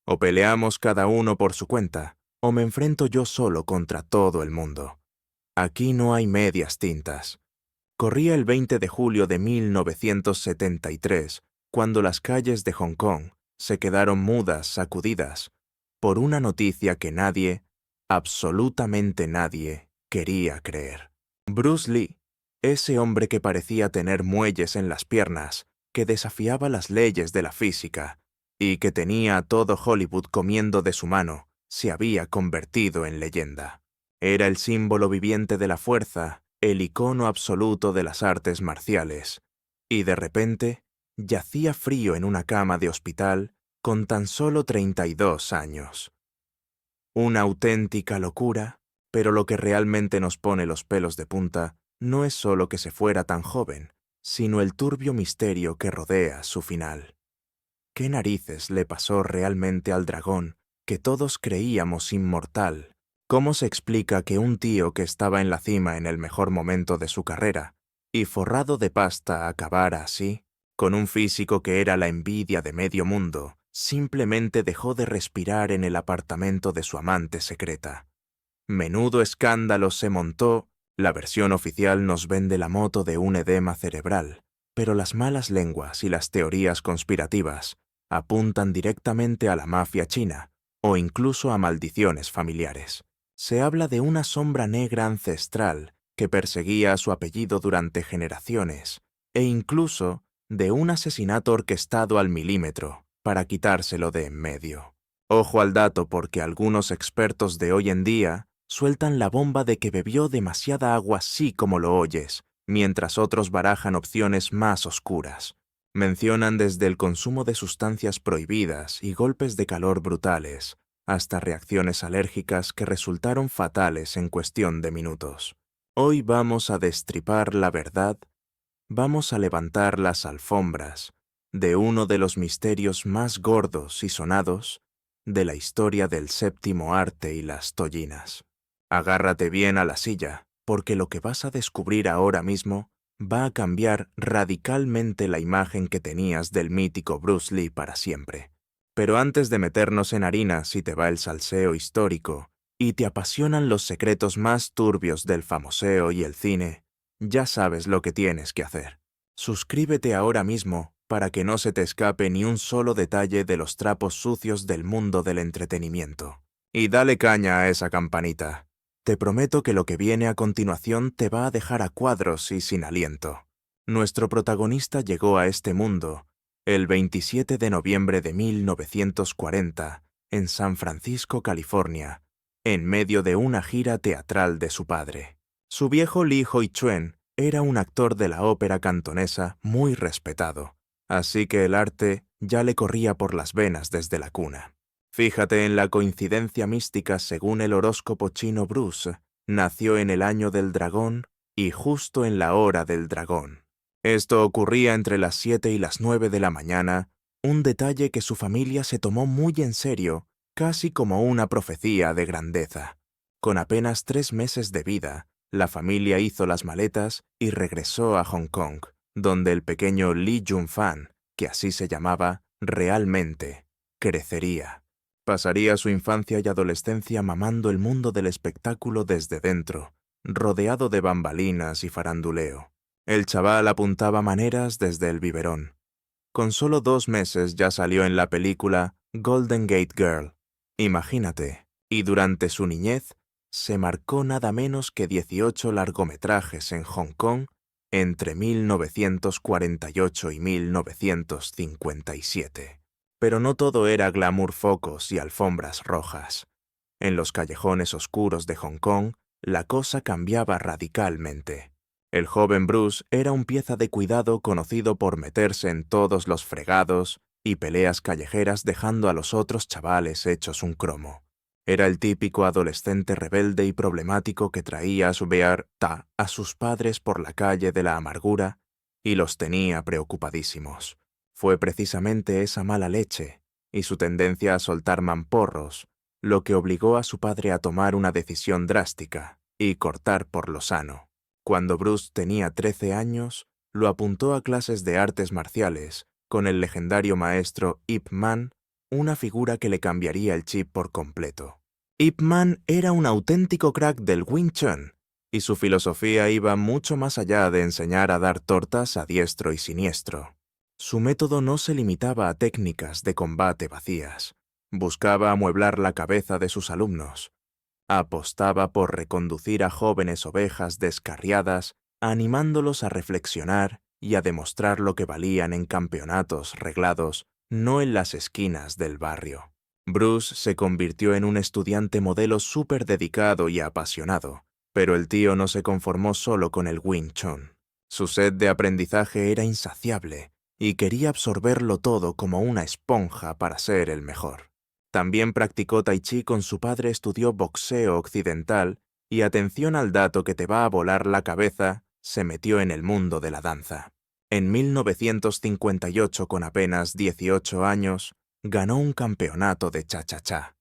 O peleamos cada uno por su cuenta, o me enfrento yo solo contra todo el mundo. Aquí no hay medias tintas. Corría el 20 de julio de 1973, cuando las calles de Hong Kong se quedaron mudas, sacudidas, por una noticia que nadie, absolutamente nadie, quería creer. Bruce Lee, ese hombre que parecía tener muelles en las piernas, que desafiaba las leyes de la física y que tenía a todo Hollywood comiendo de su mano, se había convertido en leyenda. Era el símbolo viviente de la fuerza, el icono absoluto de las artes marciales, y de repente yacía frío en una cama de hospital con tan solo 32 años. Una auténtica locura, pero lo que realmente nos pone los pelos de punta no es solo que se fuera tan joven, sino el turbio misterio que rodea su final. ¿Qué narices le pasó realmente al dragón que todos creíamos inmortal? ¿Cómo se explica que un tío que estaba en la cima en el mejor momento de su carrera y forrado de pasta acabara así, con un físico que era la envidia de medio mundo, simplemente dejó de respirar en el apartamento de su amante secreta? Menudo escándalo se montó. La versión oficial nos vende la moto de un edema cerebral, pero las malas lenguas y las teorías conspirativas apuntan directamente a la mafia china o incluso a maldiciones familiares. Se habla de una sombra negra ancestral que perseguía a su apellido durante generaciones e incluso de un asesinato orquestado al milímetro para quitárselo de en medio. Ojo al dato, porque algunos expertos de hoy en día sueltan la bomba de que bebió demasiada agua así como lo oyes, mientras otros barajan opciones más oscuras. Mencionan desde el consumo de sustancias prohibidas y golpes de calor brutales, hasta reacciones alérgicas que resultaron fatales en cuestión de minutos. Hoy vamos a destripar la verdad, vamos a levantar las alfombras de uno de los misterios más gordos y sonados de la historia del séptimo arte y las tollinas. Agárrate bien a la silla, porque lo que vas a descubrir ahora mismo va a cambiar radicalmente la imagen que tenías del mítico Bruce Lee para siempre. Pero antes de meternos en harina, si te va el salseo histórico y te apasionan los secretos más turbios del famoseo y el cine, ya sabes lo que tienes que hacer. Suscríbete ahora mismo para que no se te escape ni un solo detalle de los trapos sucios del mundo del entretenimiento. Y dale caña a esa campanita. Te prometo que lo que viene a continuación te va a dejar a cuadros y sin aliento. Nuestro protagonista llegó a este mundo el 27 de noviembre de 1940 en San Francisco, California, en medio de una gira teatral de su padre. Su viejo Li Hoi-chuen era un actor de la ópera cantonesa muy respetado, así que el arte ya le corría por las venas desde la cuna. Fíjate en la coincidencia mística. Según el horóscopo chino, Bruce nació en el año del dragón y justo en la hora del dragón. Esto ocurría entre las 7 y las 9 de la mañana, un detalle que su familia se tomó muy en serio, casi como una profecía de grandeza. Con apenas 3 meses de vida, la familia hizo las maletas y regresó a Hong Kong, donde el pequeño Lee Jun-fan, que así se llamaba, realmente crecería. Pasaría su infancia y adolescencia mamando el mundo del espectáculo desde dentro, rodeado de bambalinas y faranduleo. El chaval apuntaba maneras desde el biberón. Con solo 2 meses ya salió en la película Golden Gate Girl. Imagínate, y durante su niñez se marcó nada menos que 18 largometrajes en Hong Kong entre 1948 y 1957. Pero no todo era glamour, focos y alfombras rojas. En los callejones oscuros de Hong Kong, la cosa cambiaba radicalmente. El joven Bruce era un pieza de cuidado conocido por meterse en todos los fregados y peleas callejeras dejando a los otros chavales hechos un cromo. Era el típico adolescente rebelde y problemático que traía a su bearta a sus padres por la calle de la amargura y los tenía preocupadísimos. Fue precisamente esa mala leche y su tendencia a soltar mamporros lo que obligó a su padre a tomar una decisión drástica y cortar por lo sano. Cuando Bruce tenía 13 años, lo apuntó a clases de artes marciales con el legendario maestro Ip Man, una figura que le cambiaría el chip por completo. Ip Man era un auténtico crack del Wing Chun, y su filosofía iba mucho más allá de enseñar a dar tortas a diestro y siniestro. Su método no se limitaba a técnicas de combate vacías. Buscaba amueblar la cabeza de sus alumnos. Apostaba por reconducir a jóvenes ovejas descarriadas, animándolos a reflexionar y a demostrar lo que valían en campeonatos reglados, no en las esquinas del barrio. Bruce se convirtió en un estudiante modelo súper dedicado y apasionado, pero el tío no se conformó solo con el Wing Chun. Su sed de aprendizaje era insaciable y quería absorberlo todo como una esponja para ser el mejor. También practicó tai chi con su padre, estudió boxeo occidental y, atención al dato que te va a volar la cabeza, se metió en el mundo de la danza. En 1958, con apenas 18 años, ganó un campeonato de cha-cha-cha.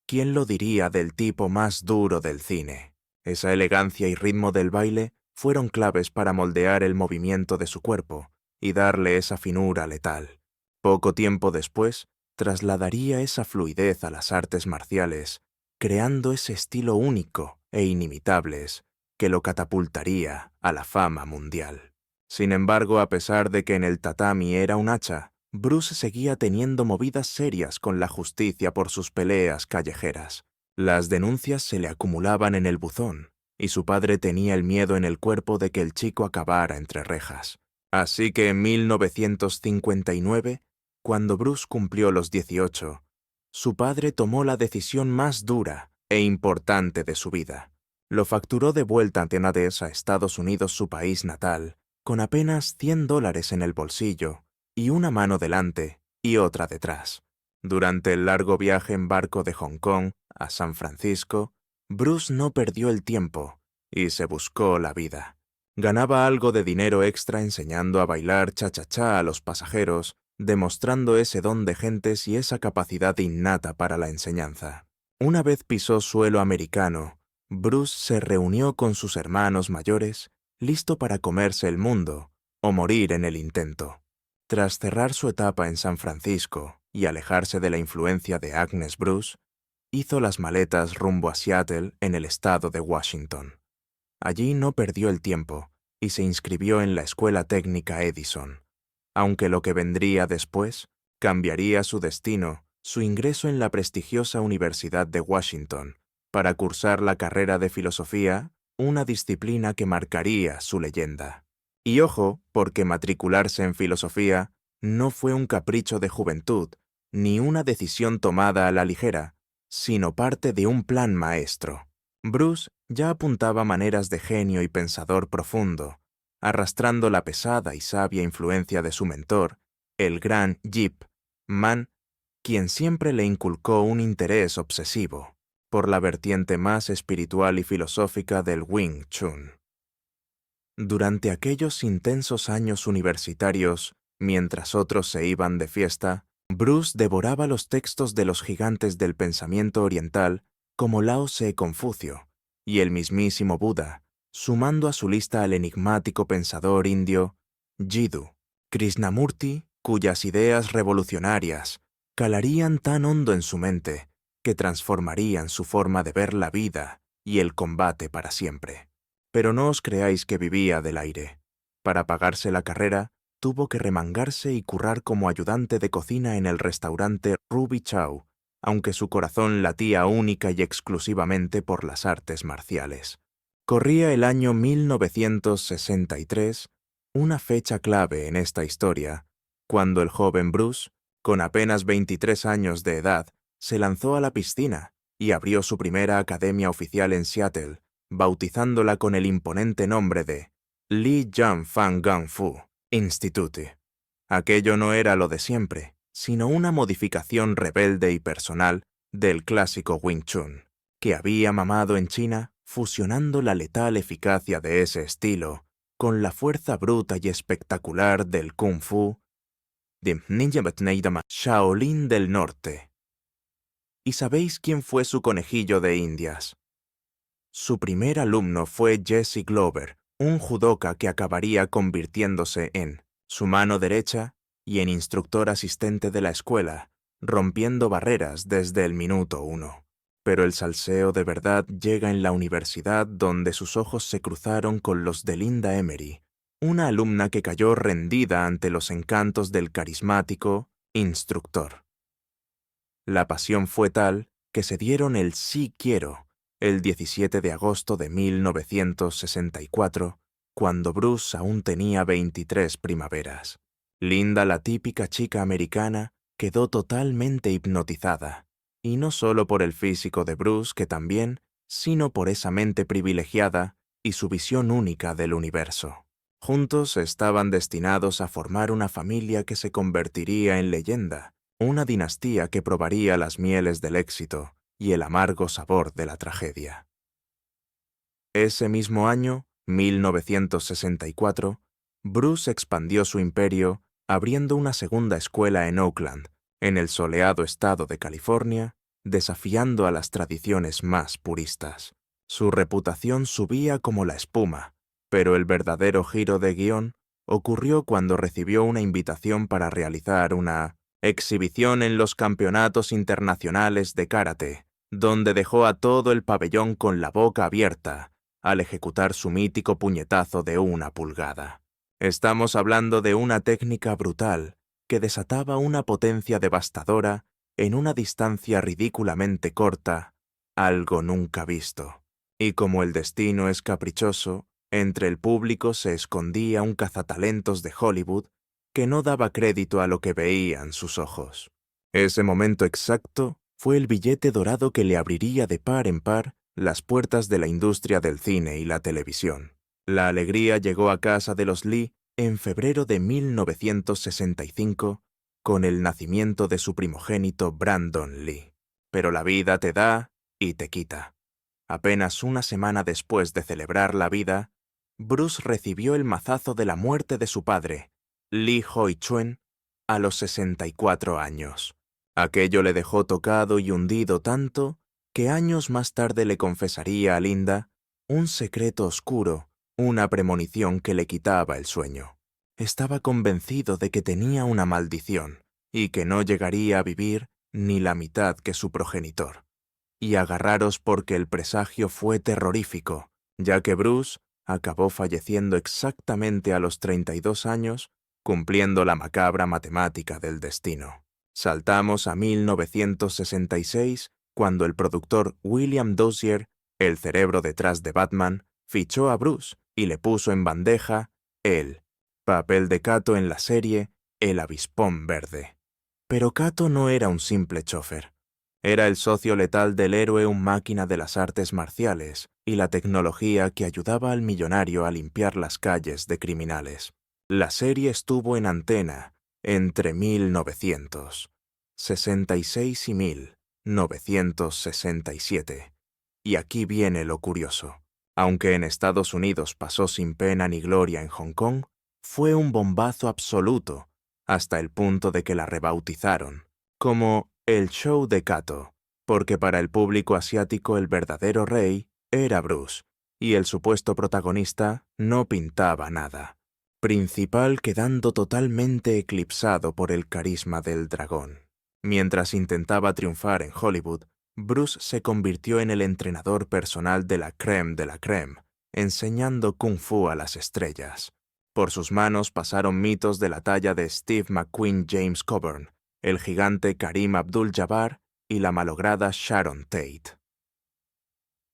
¿Quién lo diría del tipo más duro del cine? Esa elegancia y ritmo del baile fueron claves para moldear el movimiento de su cuerpo y darle esa finura letal. Poco tiempo después, trasladaría esa fluidez a las artes marciales, creando ese estilo único e inimitables que lo catapultaría a la fama mundial. Sin embargo, a pesar de que en el tatami era un hacha, Bruce seguía teniendo movidas serias con la justicia por sus peleas callejeras. Las denuncias se le acumulaban en el buzón, y su padre tenía el miedo en el cuerpo de que el chico acabara entre rejas. Así que en 1959, cuando Bruce cumplió los 18, su padre tomó la decisión más dura e importante de su vida. Lo facturó de vuelta ante Nades a Estados Unidos, su país natal, con apenas $100 en el bolsillo y una mano delante y otra detrás. Durante el largo viaje en barco de Hong Kong a San Francisco, Bruce no perdió el tiempo y se buscó la vida. Ganaba algo de dinero extra enseñando a bailar cha-cha-cha a los pasajeros, demostrando ese don de gentes y esa capacidad innata para la enseñanza. Una vez pisó suelo americano, Bruce se reunió con sus hermanos mayores, listo para comerse el mundo o morir en el intento. Tras cerrar su etapa en San Francisco y alejarse de la influencia de Agnes Bruce, hizo las maletas rumbo a Seattle, en el estado de Washington. Allí no perdió el tiempo y se inscribió en la Escuela Técnica Edison. Aunque lo que vendría después cambiaría su destino, su ingreso en la prestigiosa Universidad de Washington para cursar la carrera de filosofía, una disciplina que marcaría su leyenda. Y ojo, porque matricularse en filosofía no fue un capricho de juventud, ni una decisión tomada a la ligera, sino parte de un plan maestro. Bruce ya apuntaba maneras de genio y pensador profundo, arrastrando la pesada y sabia influencia de su mentor, el gran Ip Man, quien siempre le inculcó un interés obsesivo por la vertiente más espiritual y filosófica del Wing Chun. Durante aquellos intensos años universitarios, mientras otros se iban de fiesta, Bruce devoraba los textos de los gigantes del pensamiento oriental como Lao Tse, Confucio y el mismísimo Buda, sumando a su lista al enigmático pensador indio Jiddu Krishnamurti, cuyas ideas revolucionarias calarían tan hondo en su mente que transformarían su forma de ver la vida y el combate para siempre. Pero no os creáis que vivía del aire. Para pagarse la carrera, tuvo que remangarse y currar como ayudante de cocina en el restaurante Ruby Chow, aunque su corazón latía única y exclusivamente por las artes marciales. Corría el año 1963, una fecha clave en esta historia, cuando el joven Bruce, con apenas 23 años de edad, se lanzó a la piscina y abrió su primera academia oficial en Seattle, bautizándola con el imponente nombre de Lee Jan Fan Gung Fu Institute. Aquello no era lo de siempre, sino una modificación rebelde y personal del clásico Wing Chun, que había mamado en China, fusionando la letal eficacia de ese estilo con la fuerza bruta y espectacular del Kung Fu de Ninja Shaolin del Norte. ¿Y sabéis quién fue su conejillo de Indias? Su primer alumno fue Jesse Glover, un judoka que acabaría convirtiéndose en su mano derecha y en instructor asistente de la escuela, rompiendo barreras desde el minuto 1. Pero el salseo de verdad llega en la universidad, donde sus ojos se cruzaron con los de Linda Emery, una alumna que cayó rendida ante los encantos del carismático instructor. La pasión fue tal que se dieron el sí quiero el 17 de agosto de 1964, cuando Bruce aún tenía 23 primaveras. Linda, la típica chica americana, quedó totalmente hipnotizada, y no solo por el físico de Bruce, que también, sino por esa mente privilegiada y su visión única del universo. Juntos estaban destinados a formar una familia que se convertiría en leyenda, una dinastía que probaría las mieles del éxito y el amargo sabor de la tragedia. Ese mismo año, 1964, Bruce expandió su imperio abriendo una segunda escuela en Oakland, en el soleado estado de California, desafiando a las tradiciones más puristas. Su reputación subía como la espuma, pero el verdadero giro de guión ocurrió cuando recibió una invitación para realizar una exhibición en los campeonatos internacionales de karate, donde dejó a todo el pabellón con la boca abierta al ejecutar su mítico puñetazo de 1 pulgada. Estamos hablando de una técnica brutal que desataba una potencia devastadora en una distancia ridículamente corta, algo nunca visto. Y como el destino es caprichoso, entre el público se escondía un cazatalentos de Hollywood que no daba crédito a lo que veían sus ojos. Ese momento exacto fue el billete dorado que le abriría de par en par las puertas de la industria del cine y la televisión. La alegría llegó a casa de los Lee en febrero de 1965 con el nacimiento de su primogénito Brandon Lee. Pero la vida te da y te quita. Apenas una semana después de celebrar la vida, Bruce recibió el mazazo de la muerte de su padre, Lee Hoi-chuen, a los 64 años. Aquello le dejó tocado y hundido tanto que años más tarde le confesaría a Linda un secreto oscuro, una premonición que le quitaba el sueño. Estaba convencido de que tenía una maldición y que no llegaría a vivir ni la mitad que su progenitor. Y agarraros porque el presagio fue terrorífico, ya que Bruce acabó falleciendo exactamente a los 32 años, cumpliendo la macabra matemática del destino. Saltamos a 1966, cuando el productor William Dozier, el cerebro detrás de Batman, fichó a Bruce y le puso en bandeja el papel de Kato en la serie El Avispón Verde. Pero Kato no era un simple chofer. Era el socio letal del héroe, un máquina de las artes marciales y la tecnología que ayudaba al millonario a limpiar las calles de criminales. La serie estuvo en antena entre 1966 y 1967. Y aquí viene lo curioso. Aunque en Estados Unidos pasó sin pena ni gloria en Hong Kong, fue un bombazo absoluto, hasta el punto de que la rebautizaron como el show de Kato, porque para el público asiático el verdadero rey era Bruce, y el supuesto protagonista no pintaba nada, principal quedando totalmente eclipsado por el carisma del dragón. Mientras intentaba triunfar en Hollywood, Bruce se convirtió en el entrenador personal de la crème, enseñando kung fu a las estrellas. Por sus manos pasaron mitos de la talla de Steve McQueen, James Coburn, el gigante Karim Abdul-Jabbar y la malograda Sharon Tate.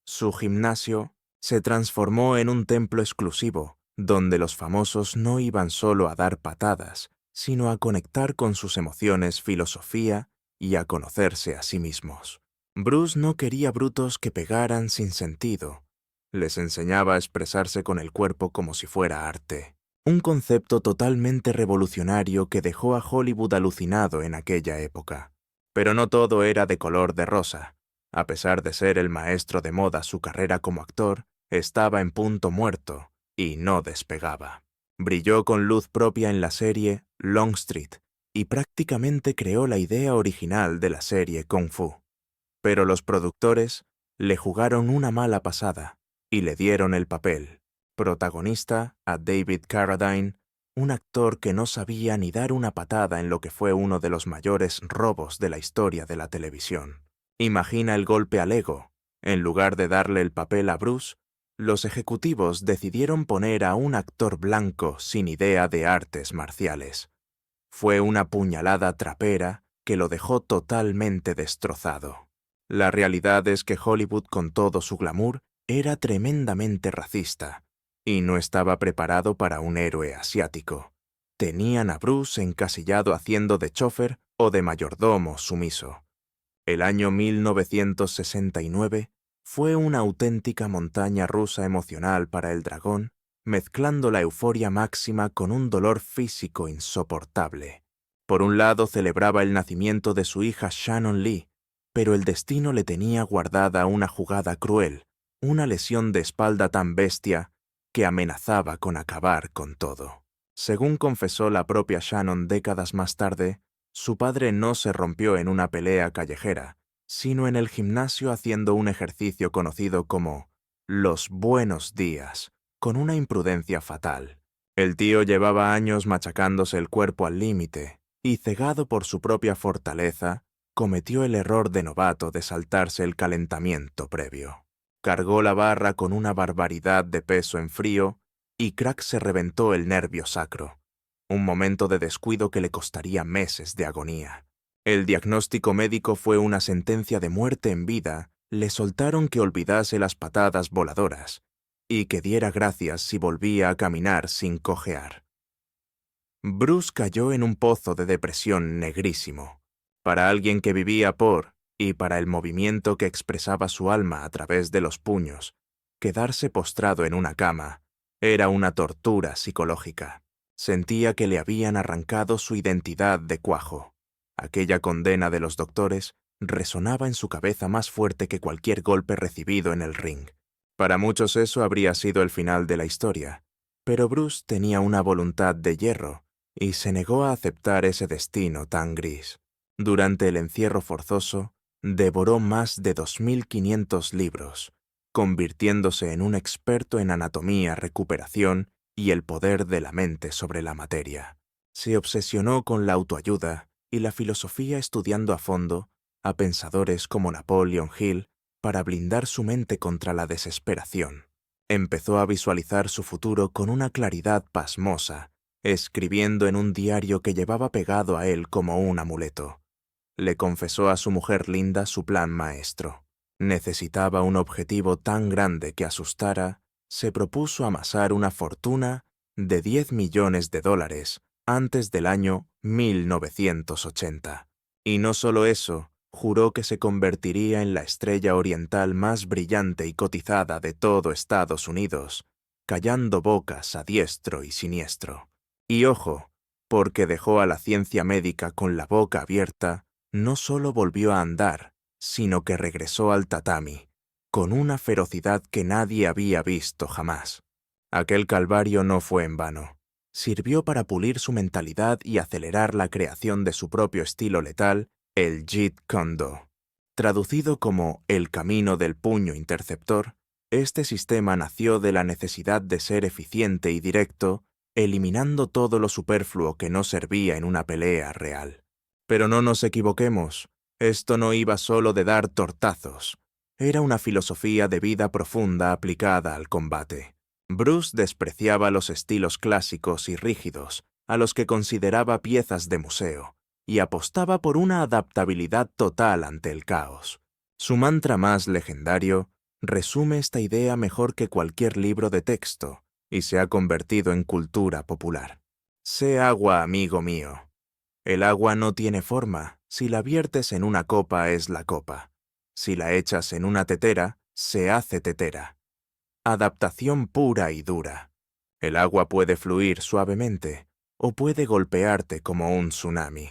Su gimnasio se transformó en un templo exclusivo, donde los famosos no iban solo a dar patadas, sino a conectar con sus emociones, filosofía y a conocerse a sí mismos. Bruce no quería brutos que pegaran sin sentido. Les enseñaba a expresarse con el cuerpo como si fuera arte. Un concepto totalmente revolucionario que dejó a Hollywood alucinado en aquella época. Pero no todo era de color de rosa. A pesar de ser el maestro de moda, su carrera como actor estaba en punto muerto y no despegaba. Brilló con luz propia en la serie Longstreet y prácticamente creó la idea original de la serie Kung Fu. Pero los productores le jugaron una mala pasada y le dieron el papel protagonista a David Carradine, un actor que no sabía ni dar una patada en lo que fue uno de los mayores robos de la historia de la televisión. Imagina el golpe al ego. En lugar de darle el papel a Bruce, los ejecutivos decidieron poner a un actor blanco sin idea de artes marciales. Fue una puñalada trapera que lo dejó totalmente destrozado. La realidad es que Hollywood, con todo su glamour, era tremendamente racista y no estaba preparado para un héroe asiático. Tenían a Bruce encasillado haciendo de chófer o de mayordomo sumiso. El año 1969 fue una auténtica montaña rusa emocional para el dragón, mezclando la euforia máxima con un dolor físico insoportable. Por un lado celebraba el nacimiento de su hija Shannon Lee, pero el destino le tenía guardada una jugada cruel, una lesión de espalda tan bestia que amenazaba con acabar con todo. Según confesó la propia Shannon décadas más tarde, su padre no se rompió en una pelea callejera, sino en el gimnasio haciendo un ejercicio conocido como los buenos días, con una imprudencia fatal. El tío llevaba años machacándose el cuerpo al límite, y cegado por su propia fortaleza, cometió el error de novato de saltarse el calentamiento previo. Cargó la barra con una barbaridad de peso en frío, y Crack se reventó el nervio sacro. Un momento de descuido que le costaría meses de agonía. El diagnóstico médico fue una sentencia de muerte en vida. Le soltaron que olvidase las patadas voladoras y que diera gracias si volvía a caminar sin cojear. Bruce cayó en un pozo de depresión negrísimo. Para alguien que vivía y para el movimiento que expresaba su alma a través de los puños, quedarse postrado en una cama era una tortura psicológica. Sentía que le habían arrancado su identidad de cuajo. Aquella condena de los doctores resonaba en su cabeza más fuerte que cualquier golpe recibido en el ring. Para muchos eso habría sido el final de la historia, pero Bruce tenía una voluntad de hierro y se negó a aceptar ese destino tan gris. Durante el encierro forzoso, devoró más de 2.500 libros, convirtiéndose en un experto en anatomía, recuperación y el poder de la mente sobre la materia. Se obsesionó con la autoayuda y la filosofía, estudiando a fondo a pensadores como Napoleon Hill para blindar su mente contra la desesperación. Empezó a visualizar su futuro con una claridad pasmosa, escribiendo en un diario que llevaba pegado a él como un amuleto. Le confesó a su mujer Linda su plan maestro. Necesitaba un objetivo tan grande que asustara. Se propuso amasar una fortuna de $10 millones antes del año 1980. Y no solo eso, juró que se convertiría en la estrella oriental más brillante y cotizada de todo Estados Unidos, callando bocas a diestro y siniestro. Y ojo, porque dejó a la ciencia médica con la boca abierta, no solo volvió a andar, sino que regresó al tatami, con una ferocidad que nadie había visto jamás. Aquel calvario no fue en vano. Sirvió para pulir su mentalidad y acelerar la creación de su propio estilo letal, el Jeet Kune Do. Traducido como el camino del puño interceptor, este sistema nació de la necesidad de ser eficiente y directo, eliminando todo lo superfluo que no servía en una pelea real. Pero no nos equivoquemos, esto no iba solo de dar tortazos. Era una filosofía de vida profunda aplicada al combate. Bruce despreciaba los estilos clásicos y rígidos, a los que consideraba piezas de museo, y apostaba por una adaptabilidad total ante el caos. Su mantra más legendario resume esta idea mejor que cualquier libro de texto, y se ha convertido en cultura popular. Sé agua, amigo mío. El agua no tiene forma. Si la viertes en una copa es la copa. Si la echas en una tetera, se hace tetera. Adaptación pura y dura. El agua puede fluir suavemente o puede golpearte como un tsunami.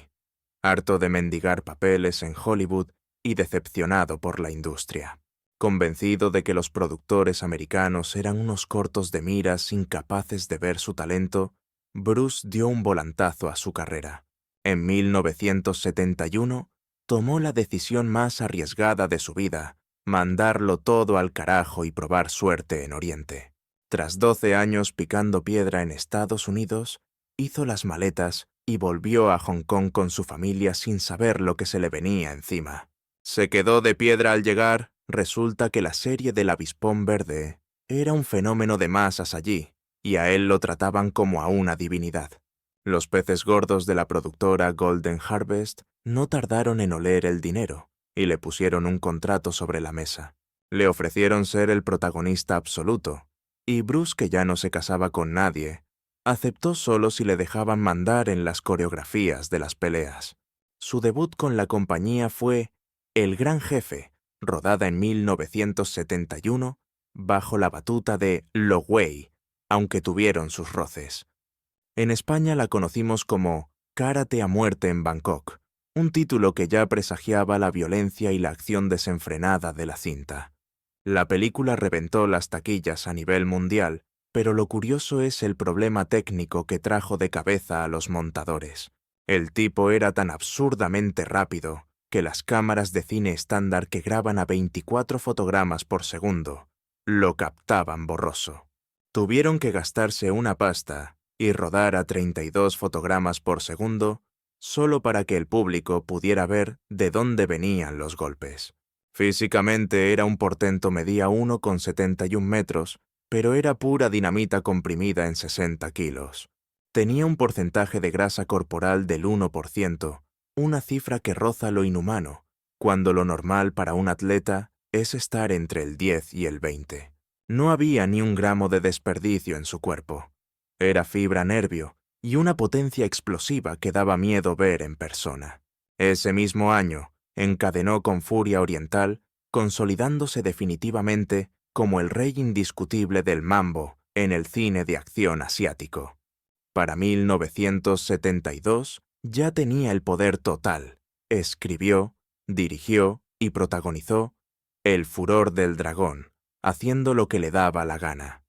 Harto de mendigar papeles en Hollywood y decepcionado por la industria. Convencido de que los productores americanos eran unos cortos de miras incapaces de ver su talento, Bruce dio un volantazo a su carrera. En 1971, tomó la decisión más arriesgada de su vida, mandarlo todo al carajo y probar suerte en Oriente. Tras 12 años picando piedra en Estados Unidos, hizo las maletas y volvió a Hong Kong con su familia sin saber lo que se le venía encima. Se quedó de piedra al llegar. Resulta que la serie del avispón verde era un fenómeno de masas allí, y a él lo trataban como a una divinidad. Los peces gordos de la productora Golden Harvest no tardaron en oler el dinero, y le pusieron un contrato sobre la mesa. Le ofrecieron ser el protagonista absoluto, y Bruce, que ya no se casaba con nadie, aceptó solo si le dejaban mandar en las coreografías de las peleas. Su debut con la compañía fue El Gran Jefe, rodada en 1971 bajo la batuta de Lo Wei, aunque tuvieron sus roces. En España la conocimos como Karate a muerte en Bangkok, un título que ya presagiaba la violencia y la acción desenfrenada de la cinta. La película reventó las taquillas a nivel mundial, pero lo curioso es el problema técnico que trajo de cabeza a los montadores. El tipo era tan absurdamente rápido que las cámaras de cine estándar que graban a 24 fotogramas por segundo lo captaban borroso. Tuvieron que gastarse una pasta y rodar a 32 fotogramas por segundo solo para que el público pudiera ver de dónde venían los golpes. Físicamente era un portento, medía 1,71 metros, pero era pura dinamita comprimida en 60 kilos. Tenía un porcentaje de grasa corporal del 1%, una cifra que roza lo inhumano, cuando lo normal para un atleta es estar entre el 10 y el 20. No había ni un gramo de desperdicio en su cuerpo. Era fibra nervio y una potencia explosiva que daba miedo ver en persona. Ese mismo año, encadenó con Furia Oriental, consolidándose definitivamente como el rey indiscutible del mambo en el cine de acción asiático. Para 1972 ya tenía el poder total. Escribió, dirigió y protagonizó El furor del dragón, haciendo lo que le daba la gana.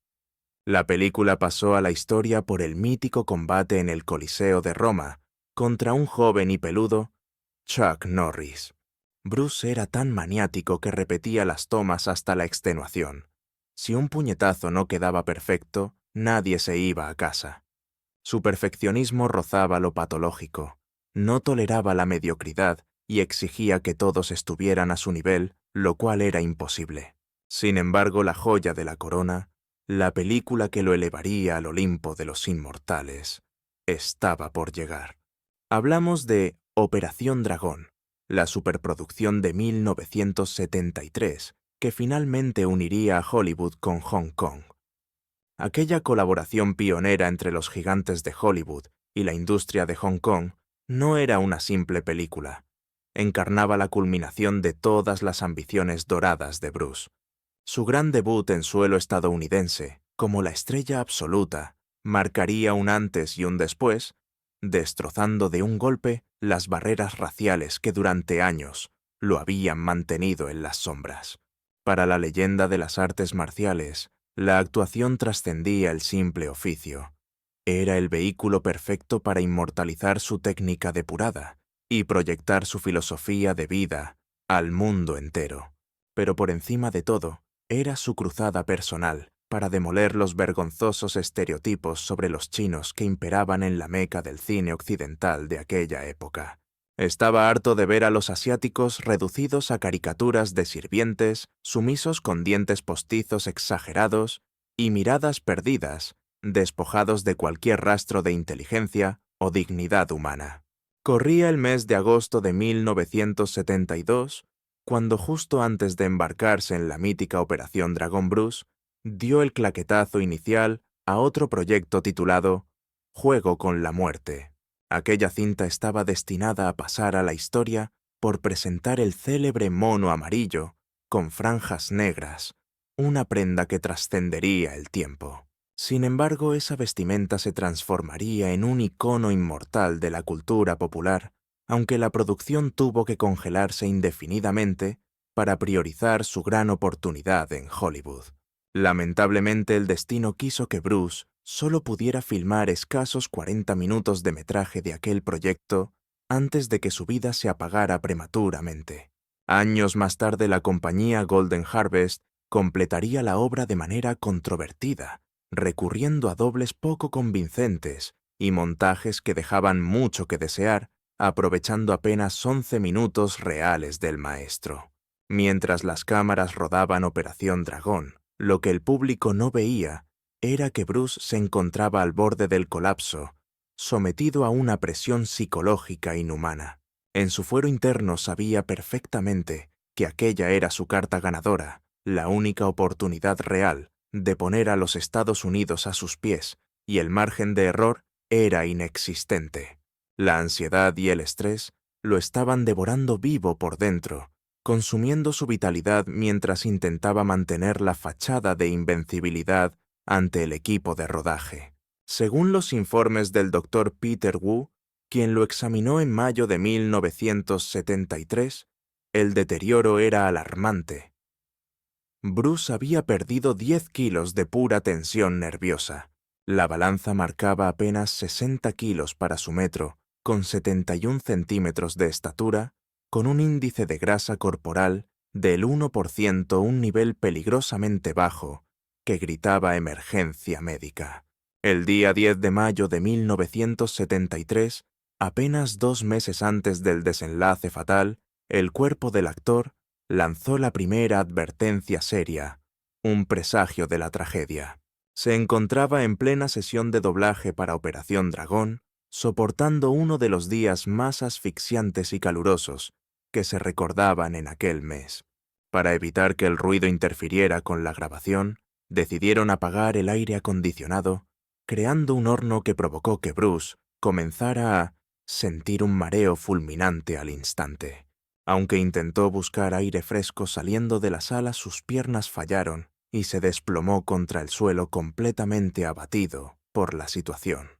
La película pasó a la historia por el mítico combate en el Coliseo de Roma contra un joven y peludo Chuck Norris. Bruce era tan maniático que repetía las tomas hasta la extenuación. Si un puñetazo no quedaba perfecto, nadie se iba a casa. Su perfeccionismo rozaba lo patológico. No toleraba la mediocridad y exigía que todos estuvieran a su nivel, lo cual era imposible. Sin embargo, la joya de la corona, la película que lo elevaría al Olimpo de los inmortales, estaba por llegar. Hablamos de Operación Dragón, la superproducción de 1973, que finalmente uniría a Hollywood con Hong Kong. Aquella colaboración pionera entre los gigantes de Hollywood y la industria de Hong Kong no era una simple película. Encarnaba la culminación de todas las ambiciones doradas de Bruce. Su gran debut en suelo estadounidense, como la estrella absoluta, marcaría un antes y un después, destrozando de un golpe las barreras raciales que durante años lo habían mantenido en las sombras. Para la leyenda de las artes marciales, la actuación trascendía el simple oficio. Era el vehículo perfecto para inmortalizar su técnica depurada y proyectar su filosofía de vida al mundo entero. Pero por encima de todo, era su cruzada personal para demoler los vergonzosos estereotipos sobre los chinos que imperaban en la meca del cine occidental de aquella época. Estaba harto de ver a los asiáticos reducidos a caricaturas de sirvientes, sumisos con dientes postizos exagerados y miradas perdidas, despojados de cualquier rastro de inteligencia o dignidad humana. Corría el mes de agosto de 1972, cuando justo antes de embarcarse en la mítica Operación Dragón, Bruce dio el claquetazo inicial a otro proyecto titulado Juego con la muerte. Aquella cinta estaba destinada a pasar a la historia por presentar el célebre mono amarillo con franjas negras, una prenda que trascendería el tiempo. Sin embargo, esa vestimenta se transformaría en un icono inmortal de la cultura popular, aunque la producción tuvo que congelarse indefinidamente para priorizar su gran oportunidad en Hollywood. Lamentablemente, el destino quiso que Bruce solo pudiera filmar escasos 40 minutos de metraje de aquel proyecto antes de que su vida se apagara prematuramente. Años más tarde, la compañía Golden Harvest completaría la obra de manera controvertida, recurriendo a dobles poco convincentes y montajes que dejaban mucho que desear, aprovechando apenas 11 minutos reales del maestro. Mientras las cámaras rodaban Operación Dragón, lo que el público no veía era que Bruce se encontraba al borde del colapso, sometido a una presión psicológica inhumana. En su fuero interno sabía perfectamente que aquella era su carta ganadora, la única oportunidad real de poner a los Estados Unidos a sus pies, y el margen de error era inexistente. La ansiedad y el estrés lo estaban devorando vivo por dentro, consumiendo su vitalidad mientras intentaba mantener la fachada de invencibilidad ante el equipo de rodaje. Según los informes del Dr. Peter Wu, quien lo examinó en mayo de 1973, el deterioro era alarmante. Bruce había perdido 10 kilos de pura tensión nerviosa. La balanza marcaba apenas 60 kilos para su metro, con 71 centímetros de estatura, con un índice de grasa corporal del 1%, un nivel peligrosamente bajo, que gritaba emergencia médica. El día 10 de mayo de 1973, apenas 2 meses antes del desenlace fatal, el cuerpo del actor lanzó la primera advertencia seria, un presagio de la tragedia. Se encontraba en plena sesión de doblaje para Operación Dragón, soportando uno de los días más asfixiantes y calurosos que se recordaban en aquel mes. Para evitar que el ruido interfiriera con la grabación, decidieron apagar el aire acondicionado, creando un horno que provocó que Bruce comenzara a sentir un mareo fulminante al instante. Aunque intentó buscar aire fresco saliendo de la sala, sus piernas fallaron y se desplomó contra el suelo completamente abatido por la situación.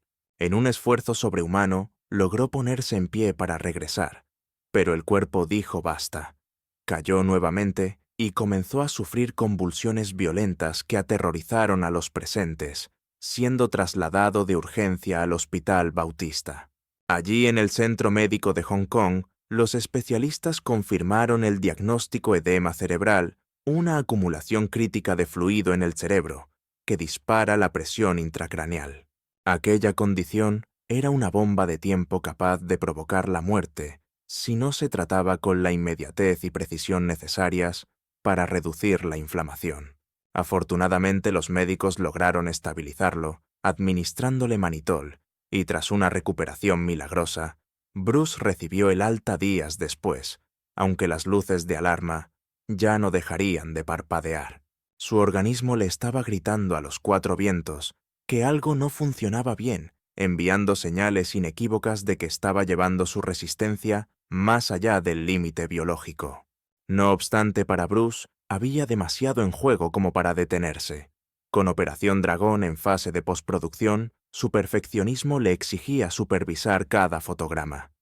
En un esfuerzo sobrehumano, logró ponerse en pie para regresar, pero el cuerpo dijo basta. Cayó nuevamente y comenzó a sufrir convulsiones violentas que aterrorizaron a los presentes, siendo trasladado de urgencia al Hospital Bautista. Allí, en el Centro Médico de Hong Kong, los especialistas confirmaron el diagnóstico edema cerebral, una acumulación crítica de fluido en el cerebro, que dispara la presión intracraneal. Aquella condición era una bomba de tiempo capaz de provocar la muerte, si no se trataba con la inmediatez y precisión necesarias para reducir la inflamación. Afortunadamente, los médicos lograron estabilizarlo, administrándole manitol, y tras una recuperación milagrosa, Bruce recibió el alta días después, aunque las luces de alarma ya no dejarían de parpadear. Su organismo le estaba gritando a los cuatro vientos que algo no funcionaba bien, enviando señales inequívocas de que estaba llevando su resistencia más allá del límite biológico. No obstante, para Bruce había demasiado en juego como para detenerse. Con Operación Dragón en fase de postproducción, su perfeccionismo le exigía supervisar cada fotograma.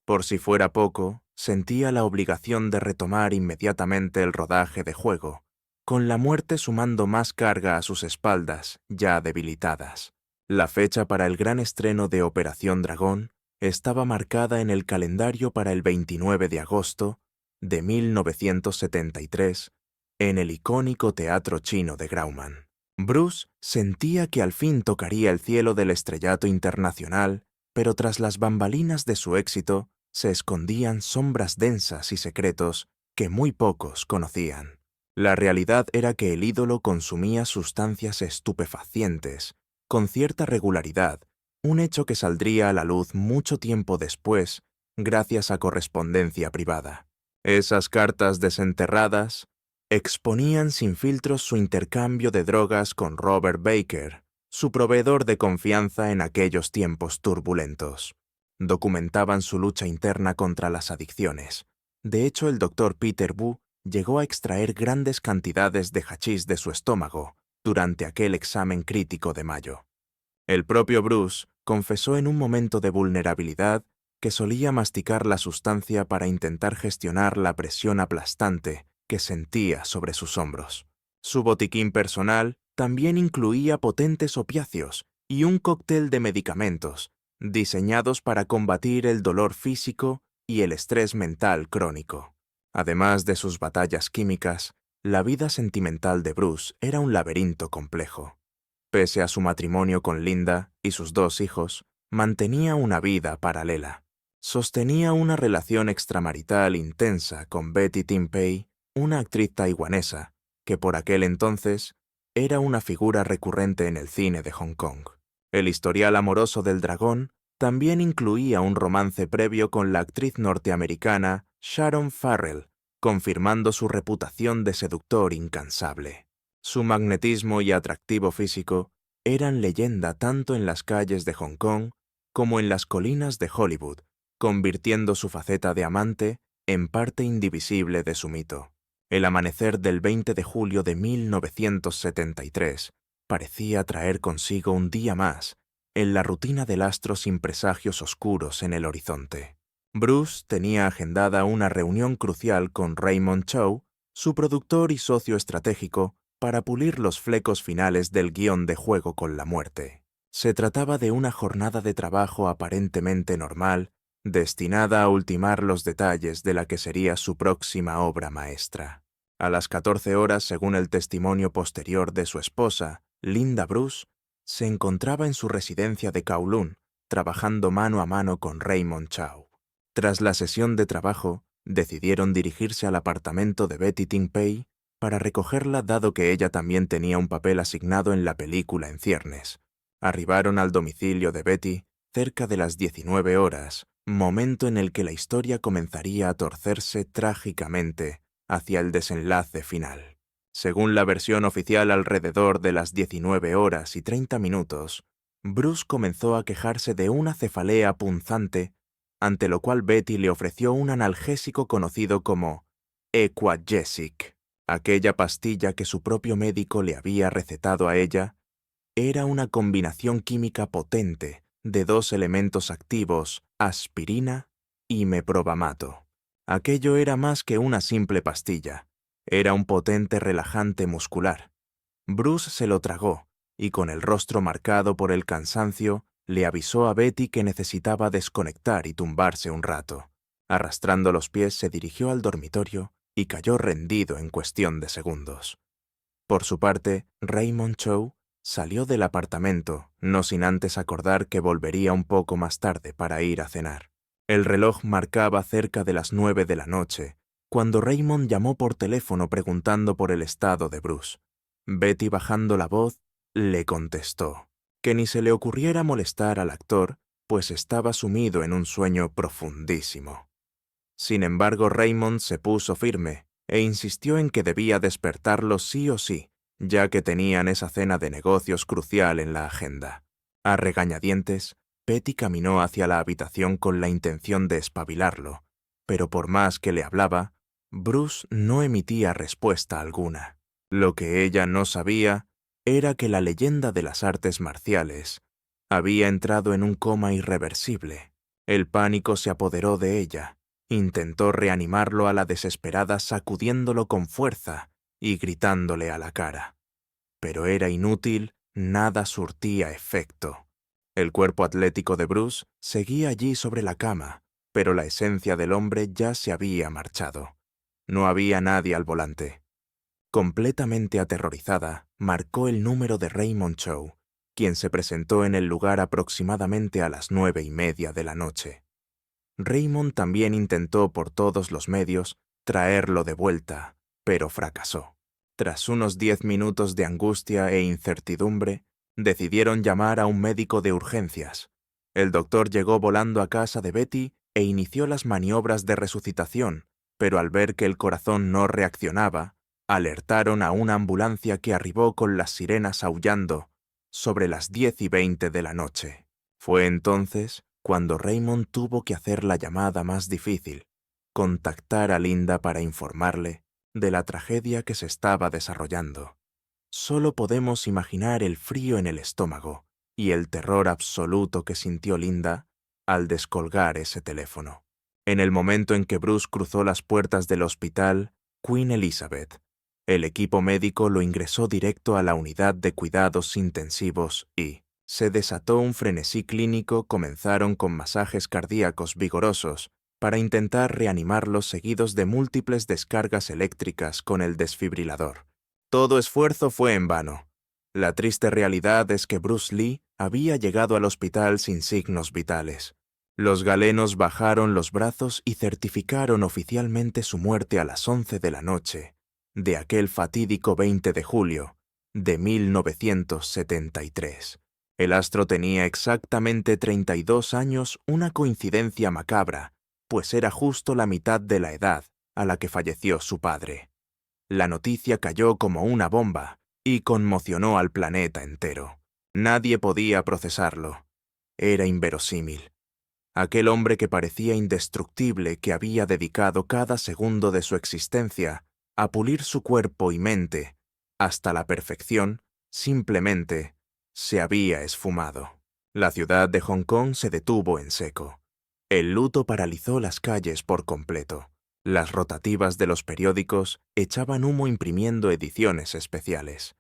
Por si fuera poco, sentía la obligación de retomar inmediatamente el rodaje de juego, con la muerte sumando más carga a sus espaldas, ya debilitadas. La fecha para el gran estreno de Operación Dragón estaba marcada en el calendario para el 29 de agosto de 1973, en el icónico Teatro Chino de Grauman. Bruce sentía que al fin tocaría el cielo del estrellato internacional, pero tras las bambalinas de su éxito se escondían sombras densas y secretos que muy pocos conocían. La realidad era que el ídolo consumía sustancias estupefacientes, con cierta regularidad, un hecho que saldría a la luz mucho tiempo después, gracias a correspondencia privada. Esas cartas desenterradas exponían sin filtros su intercambio de drogas con Robert Baker, su proveedor de confianza en aquellos tiempos turbulentos. Documentaban su lucha interna contra las adicciones. De hecho, el Dr. Peter Wu llegó a extraer grandes cantidades de hachís de su estómago durante aquel examen crítico de mayo. El propio Bruce confesó en un momento de vulnerabilidad que solía masticar la sustancia para intentar gestionar la presión aplastante que sentía sobre sus hombros. Su botiquín personal también incluía potentes opiáceos y un cóctel de medicamentos diseñados para combatir el dolor físico y el estrés mental crónico. Además de sus batallas químicas, la vida sentimental de Bruce era un laberinto complejo. Pese a su matrimonio con Linda y sus 2 hijos, mantenía una vida paralela. Sostenía una relación extramarital intensa con Betty Timpey, una actriz taiwanesa, que por aquel entonces era una figura recurrente en el cine de Hong Kong. El historial amoroso del dragón también incluía un romance previo con la actriz norteamericana Sharon Farrell, confirmando su reputación de seductor incansable. Su magnetismo y atractivo físico eran leyenda tanto en las calles de Hong Kong como en las colinas de Hollywood, convirtiendo su faceta de amante en parte indivisible de su mito. El amanecer del 20 de julio de 1973 parecía traer consigo un día más en la rutina del astro sin presagios oscuros en el horizonte. Bruce tenía agendada una reunión crucial con Raymond Chow, su productor y socio estratégico, para pulir los flecos finales del guión de Juego con la Muerte. Se trataba de una jornada de trabajo aparentemente normal, destinada a ultimar los detalles de la que sería su próxima obra maestra. A las 14 horas, según el testimonio posterior de su esposa, Linda Bruce, se encontraba en su residencia de Kowloon, trabajando mano a mano con Raymond Chow. Tras la sesión de trabajo, decidieron dirigirse al apartamento de Betty Timpey para recogerla dado que ella también tenía un papel asignado en la película en ciernes. Arribaron al domicilio de Betty cerca de las 19 horas, momento en el que la historia comenzaría a torcerse trágicamente hacia el desenlace final. Según la versión oficial, alrededor de las 19 horas y 30 minutos, Bruce comenzó a quejarse de una cefalea punzante, ante lo cual Betty le ofreció un analgésico conocido como Equagesic. Aquella pastilla que su propio médico le había recetado a ella era una combinación química potente de dos elementos activos, aspirina y meprobamato. Aquello era más que una simple pastilla, era un potente relajante muscular. Bruce se lo tragó y con el rostro marcado por el cansancio, le avisó a Betty que necesitaba desconectar y tumbarse un rato. Arrastrando los pies se dirigió al dormitorio y cayó rendido en cuestión de segundos. Por su parte, Raymond Chow salió del apartamento, no sin antes acordar que volvería un poco más tarde para ir a cenar. El reloj marcaba cerca de las 9 de la noche, cuando Raymond llamó por teléfono preguntando por el estado de Bruce. Betty, bajando la voz, le contestó que ni se le ocurriera molestar al actor, pues estaba sumido en un sueño profundísimo. Sin embargo, Raymond se puso firme e insistió en que debía despertarlo sí o sí, ya que tenían esa cena de negocios crucial en la agenda. A regañadientes, Betty caminó hacia la habitación con la intención de espabilarlo, pero por más que le hablaba, Bruce no emitía respuesta alguna. Lo que ella no sabía era que la leyenda de las artes marciales había entrado en un coma irreversible. El pánico se apoderó de ella. Intentó reanimarlo a la desesperada sacudiéndolo con fuerza y gritándole a la cara. Pero era inútil, nada surtía efecto. El cuerpo atlético de Bruce seguía allí sobre la cama, pero la esencia del hombre ya se había marchado. No había nadie al volante. Completamente aterrorizada, marcó el número de Raymond Chow, quien se presentó en el lugar aproximadamente a las 9:30 de la noche. Raymond también intentó por todos los medios traerlo de vuelta, pero fracasó. Tras unos 10 minutos de angustia e incertidumbre, decidieron llamar a un médico de urgencias. El doctor llegó volando a casa de Betty e inició las maniobras de resucitación, pero al ver que el corazón no reaccionaba, alertaron a una ambulancia que arribó con las sirenas aullando sobre las 10:20 de la noche. Fue entonces cuando Raymond tuvo que hacer la llamada más difícil, contactar a Linda para informarle de la tragedia que se estaba desarrollando. Solo podemos imaginar el frío en el estómago y el terror absoluto que sintió Linda al descolgar ese teléfono. En el momento en que Bruce cruzó las puertas del hospital Queen Elizabeth, el equipo médico lo ingresó directo a la unidad de cuidados intensivos y se desató un frenesí clínico. Comenzaron con masajes cardíacos vigorosos para intentar reanimarlos seguidos de múltiples descargas eléctricas con el desfibrilador. Todo esfuerzo fue en vano. La triste realidad es que Bruce Lee había llegado al hospital sin signos vitales. Los galenos bajaron los brazos y certificaron oficialmente su muerte a las 11 de la noche de aquel fatídico 20 de julio de 1973. El astro tenía exactamente 32 años, una coincidencia macabra, pues era justo la mitad de la edad a la que falleció su padre. La noticia cayó como una bomba y conmocionó al planeta entero. Nadie podía procesarlo. Era inverosímil. Aquel hombre que parecía indestructible, que había dedicado cada segundo de su existencia a pulir su cuerpo y mente hasta la perfección, simplemente se había esfumado. La ciudad de Hong Kong se detuvo en seco. El luto paralizó las calles por completo. Las rotativas de los periódicos echaban humo imprimiendo ediciones especiales.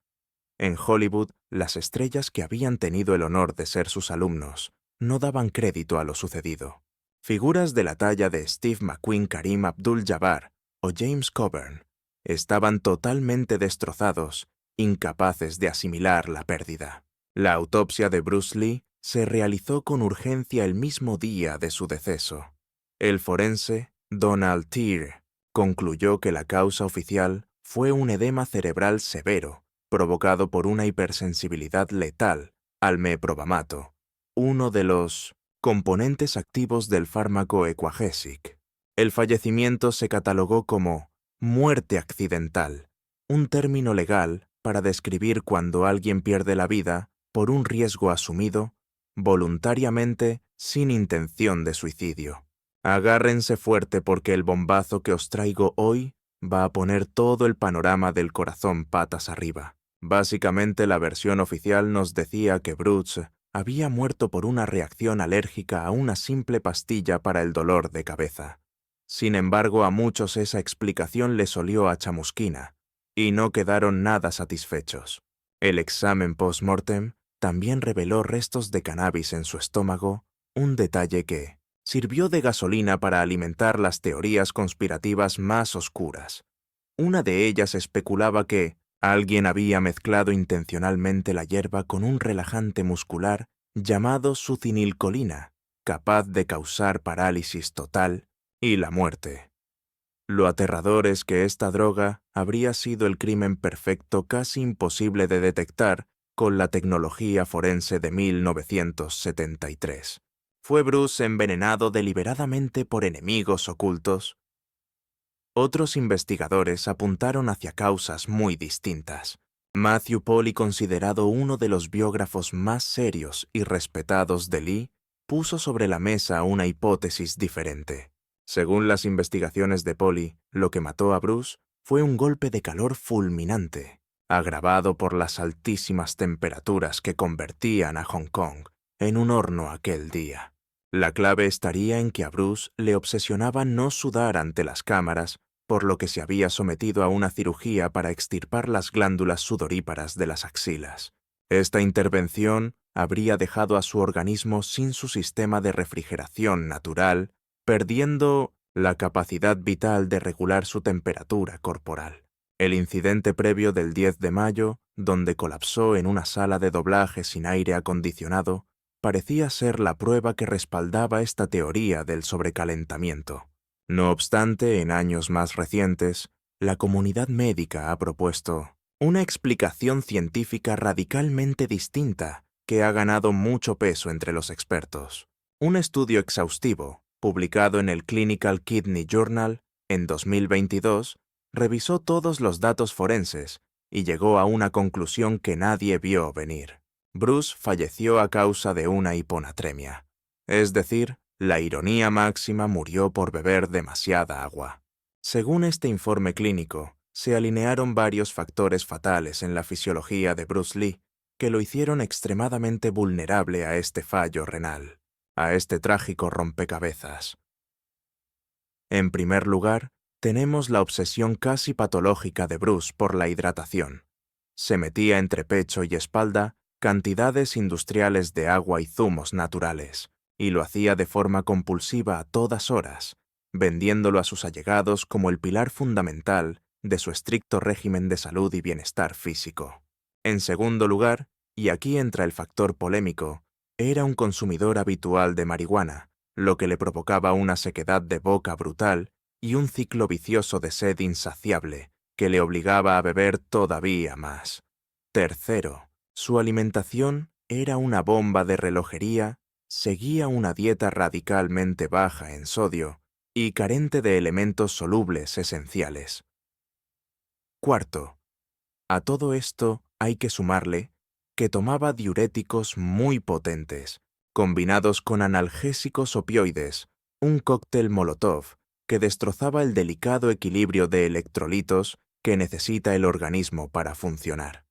En Hollywood, las estrellas que habían tenido el honor de ser sus alumnos no daban crédito a lo sucedido. Figuras de la talla de Steve McQueen, Kareem Abdul-Jabbar o James Coburn estaban totalmente destrozados, incapaces de asimilar la pérdida. La autopsia de Bruce Lee se realizó con urgencia el mismo día de su deceso. El forense, Donald Teer, concluyó que la causa oficial fue un edema cerebral severo, provocado por una hipersensibilidad letal al meprovamato, uno de los componentes activos del fármaco Equagesic. El fallecimiento se catalogó como muerte accidental, un término legal para describir cuando alguien pierde la vida por un riesgo asumido, voluntariamente, sin intención de suicidio. Agárrense fuerte porque el bombazo que os traigo hoy va a poner todo el panorama del corazón patas arriba. Básicamente la versión oficial nos decía que Bruce había muerto por una reacción alérgica a una simple pastilla para el dolor de cabeza. Sin embargo, a muchos esa explicación les olió a chamusquina, y no quedaron nada satisfechos. El examen post-mortem también reveló restos de cannabis en su estómago, un detalle que sirvió de gasolina para alimentar las teorías conspirativas más oscuras. Una de ellas especulaba que alguien había mezclado intencionalmente la hierba con un relajante muscular llamado sucinilcolina, capaz de causar parálisis total y la muerte. Lo aterrador es que esta droga habría sido el crimen perfecto casi imposible de detectar con la tecnología forense de 1973. ¿Fue Bruce envenenado deliberadamente por enemigos ocultos? Otros investigadores apuntaron hacia causas muy distintas. Matthew Polly, considerado uno de los biógrafos más serios y respetados de Lee, puso sobre la mesa una hipótesis diferente. Según las investigaciones de Polly, lo que mató a Bruce fue un golpe de calor fulminante, agravado por las altísimas temperaturas que convertían a Hong Kong en un horno aquel día. La clave estaría en que a Bruce le obsesionaba no sudar ante las cámaras, por lo que se había sometido a una cirugía para extirpar las glándulas sudoríparas de las axilas. Esta intervención habría dejado a su organismo sin su sistema de refrigeración natural, perdiendo la capacidad vital de regular su temperatura corporal. El incidente previo del 10 de mayo, donde colapsó en una sala de doblaje sin aire acondicionado, parecía ser la prueba que respaldaba esta teoría del sobrecalentamiento. No obstante, en años más recientes, la comunidad médica ha propuesto una explicación científica radicalmente distinta que ha ganado mucho peso entre los expertos. Un estudio exhaustivo, publicado en el Clinical Kidney Journal en 2022, revisó todos los datos forenses y llegó a una conclusión que nadie vio venir. Bruce falleció a causa de una hiponatremia, es decir, la ironía máxima, murió por beber demasiada agua. Según este informe clínico, se alinearon varios factores fatales en la fisiología de Bruce Lee que lo hicieron extremadamente vulnerable a este fallo renal, a este trágico rompecabezas. En primer lugar, tenemos la obsesión casi patológica de Bruce por la hidratación. Se metía entre pecho y espalda cantidades industriales de agua y zumos naturales, y lo hacía de forma compulsiva a todas horas, vendiéndolo a sus allegados como el pilar fundamental de su estricto régimen de salud y bienestar físico. En segundo lugar, y aquí entra el factor polémico, era un consumidor habitual de marihuana, lo que le provocaba una sequedad de boca brutal y un ciclo vicioso de sed insaciable que le obligaba a beber todavía más. Tercero, su alimentación era una bomba de relojería, seguía una dieta radicalmente baja en sodio y carente de elementos solubles esenciales. Cuarto, a todo esto hay que sumarle que tomaba diuréticos muy potentes, combinados con analgésicos opioides, un cóctel Molotov que destrozaba el delicado equilibrio de electrolitos que necesita el organismo para funcionar.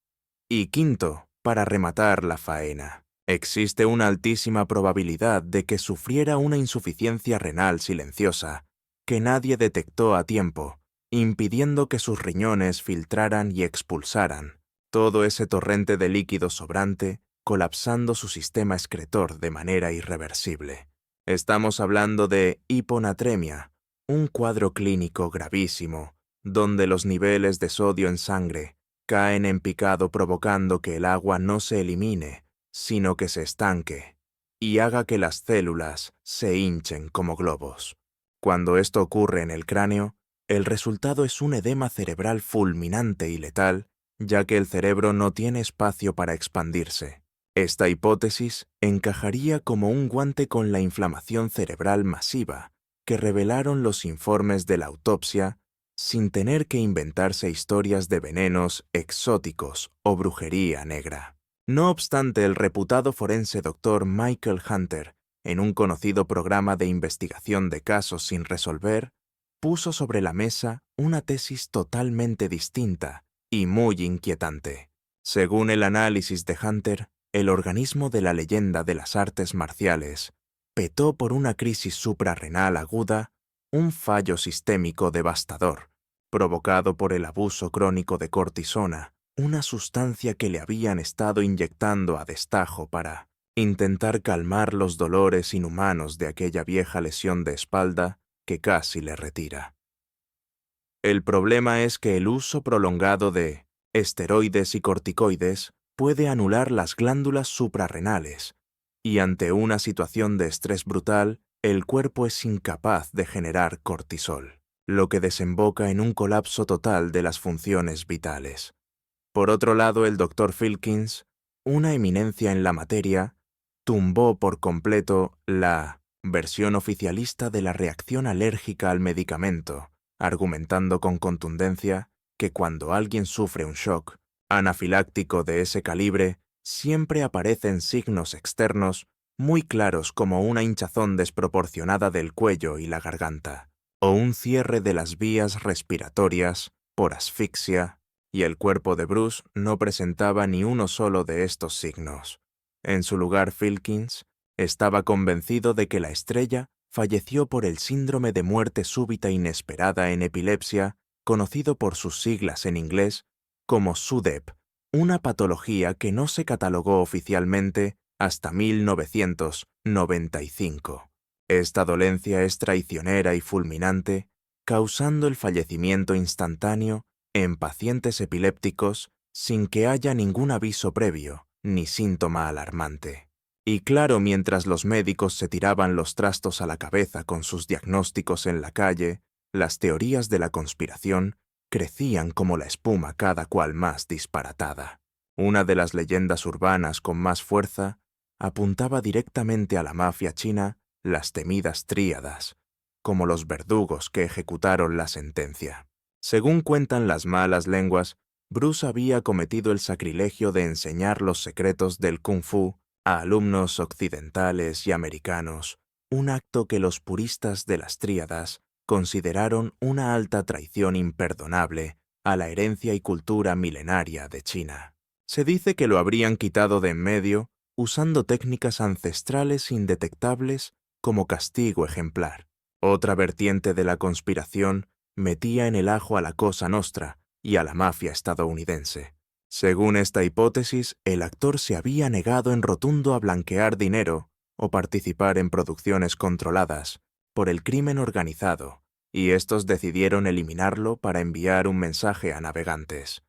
Y quinto, para rematar la faena, existe una altísima probabilidad de que sufriera una insuficiencia renal silenciosa, que nadie detectó a tiempo, impidiendo que sus riñones filtraran y expulsaran todo ese torrente de líquido sobrante, colapsando su sistema excretor de manera irreversible. Estamos hablando de hiponatremia, un cuadro clínico gravísimo, donde los niveles de sodio en sangre caen en picado provocando que el agua no se elimine, sino que se estanque, y haga que las células se hinchen como globos. Cuando esto ocurre en el cráneo, el resultado es un edema cerebral fulminante y letal, ya que el cerebro no tiene espacio para expandirse. Esta hipótesis encajaría como un guante con la inflamación cerebral masiva que revelaron los informes de la autopsia sin tener que inventarse historias de venenos exóticos o brujería negra. No obstante, el reputado forense Dr. Michael Hunter, en un conocido programa de investigación de casos sin resolver, puso sobre la mesa una tesis totalmente distinta y muy inquietante. Según el análisis de Hunter, el organismo de la leyenda de las artes marciales petó por una crisis suprarrenal aguda, un fallo sistémico devastador, provocado por el abuso crónico de cortisona, una sustancia que le habían estado inyectando a destajo para intentar calmar los dolores inhumanos de aquella vieja lesión de espalda que casi le retira. El problema es que el uso prolongado de esteroides y corticoides puede anular las glándulas suprarrenales, y ante una situación de estrés brutal, el cuerpo es incapaz de generar cortisol, lo que desemboca en un colapso total de las funciones vitales. Por otro lado, el Dr. Filkins, una eminencia en la materia, tumbó por completo la versión oficialista de la reacción alérgica al medicamento, argumentando con contundencia que cuando alguien sufre un shock anafiláctico de ese calibre, siempre aparecen signos externos muy claros como una hinchazón desproporcionada del cuello y la garganta, o un cierre de las vías respiratorias por asfixia, y el cuerpo de Bruce no presentaba ni uno solo de estos signos. En su lugar, Filkins estaba convencido de que la estrella falleció por el síndrome de muerte súbita inesperada en epilepsia, conocido por sus siglas en inglés como SUDEP, una patología que no se catalogó oficialmente hasta 1995. Esta dolencia es traicionera y fulminante, causando el fallecimiento instantáneo en pacientes epilépticos sin que haya ningún aviso previo ni síntoma alarmante. Y claro, mientras los médicos se tiraban los trastos a la cabeza con sus diagnósticos en la calle, las teorías de la conspiración crecían como la espuma cada cual más disparatada. Una de las leyendas urbanas con más fuerza apuntaba directamente a la mafia china, las temidas tríadas, como los verdugos que ejecutaron la sentencia. Según cuentan las malas lenguas, Bruce había cometido el sacrilegio de enseñar los secretos del kung fu a alumnos occidentales y americanos, un acto que los puristas de las tríadas consideraron una alta traición imperdonable a la herencia y cultura milenaria de China. Se dice que lo habrían quitado de en medio usando técnicas ancestrales indetectables como castigo ejemplar. Otra vertiente de la conspiración metía en el ajo a la Cosa Nostra y a la mafia estadounidense. Según esta hipótesis, el actor se había negado en rotundo a blanquear dinero o participar en producciones controladas por el crimen organizado, y estos decidieron eliminarlo para enviar un mensaje a navegantes.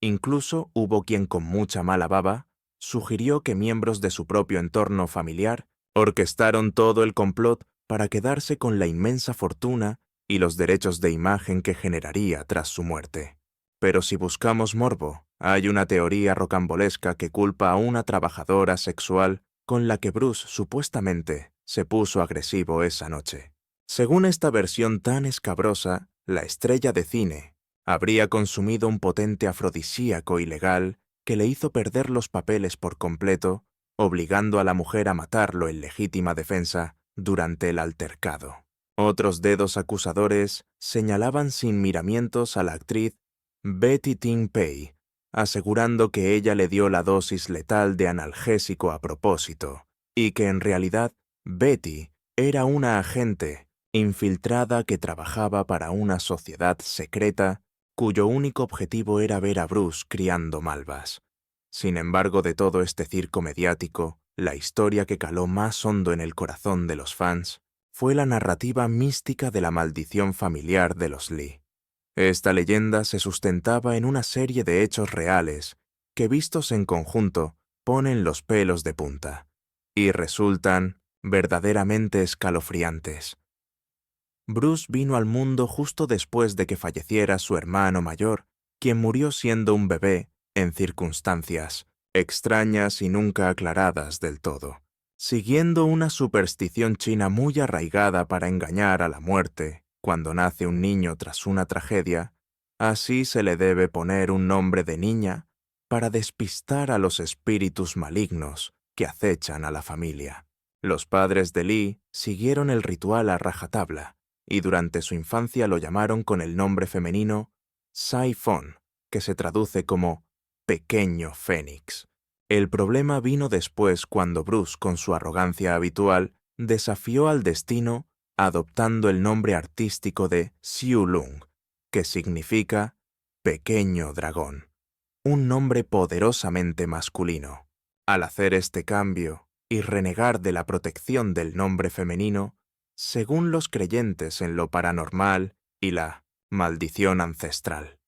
Incluso hubo quien con mucha mala baba sugirió que miembros de su propio entorno familiar orquestaron todo el complot para quedarse con la inmensa fortuna y los derechos de imagen que generaría tras su muerte. Pero si buscamos morbo, hay una teoría rocambolesca que culpa a una trabajadora sexual con la que Bruce supuestamente se puso agresivo esa noche. Según esta versión tan escabrosa, la estrella de cine habría consumido un potente afrodisíaco ilegal que le hizo perder los papeles por completo, obligando a la mujer a matarlo en legítima defensa durante el altercado. Otros dedos acusadores señalaban sin miramientos a la actriz Betty Ting Pei, asegurando que ella le dio la dosis letal de analgésico a propósito, y que en realidad Betty era una agente infiltrada que trabajaba para una sociedad secreta cuyo único objetivo era ver a Bruce criando malvas. Sin embargo, de todo este circo mediático, la historia que caló más hondo en el corazón de los fans fue la narrativa mística de la maldición familiar de los Lee. Esta leyenda se sustentaba en una serie de hechos reales que, vistos en conjunto, ponen los pelos de punta y resultan verdaderamente escalofriantes. Bruce vino al mundo justo después de que falleciera su hermano mayor, quien murió siendo un bebé en circunstancias extrañas y nunca aclaradas del todo. Siguiendo una superstición china muy arraigada para engañar a la muerte cuando nace un niño tras una tragedia, así se le debe poner un nombre de niña para despistar a los espíritus malignos que acechan a la familia. Los padres de Lee siguieron el ritual a rajatabla, y durante su infancia lo llamaron con el nombre femenino Sai Fon, que se traduce como pequeño fénix. El problema vino después cuando Bruce, con su arrogancia habitual, desafió al destino adoptando el nombre artístico de Xiu Lung, que significa pequeño dragón, un nombre poderosamente masculino. Al hacer este cambio y renegar de la protección del nombre femenino, según los creyentes en lo paranormal y la maldición ancestral,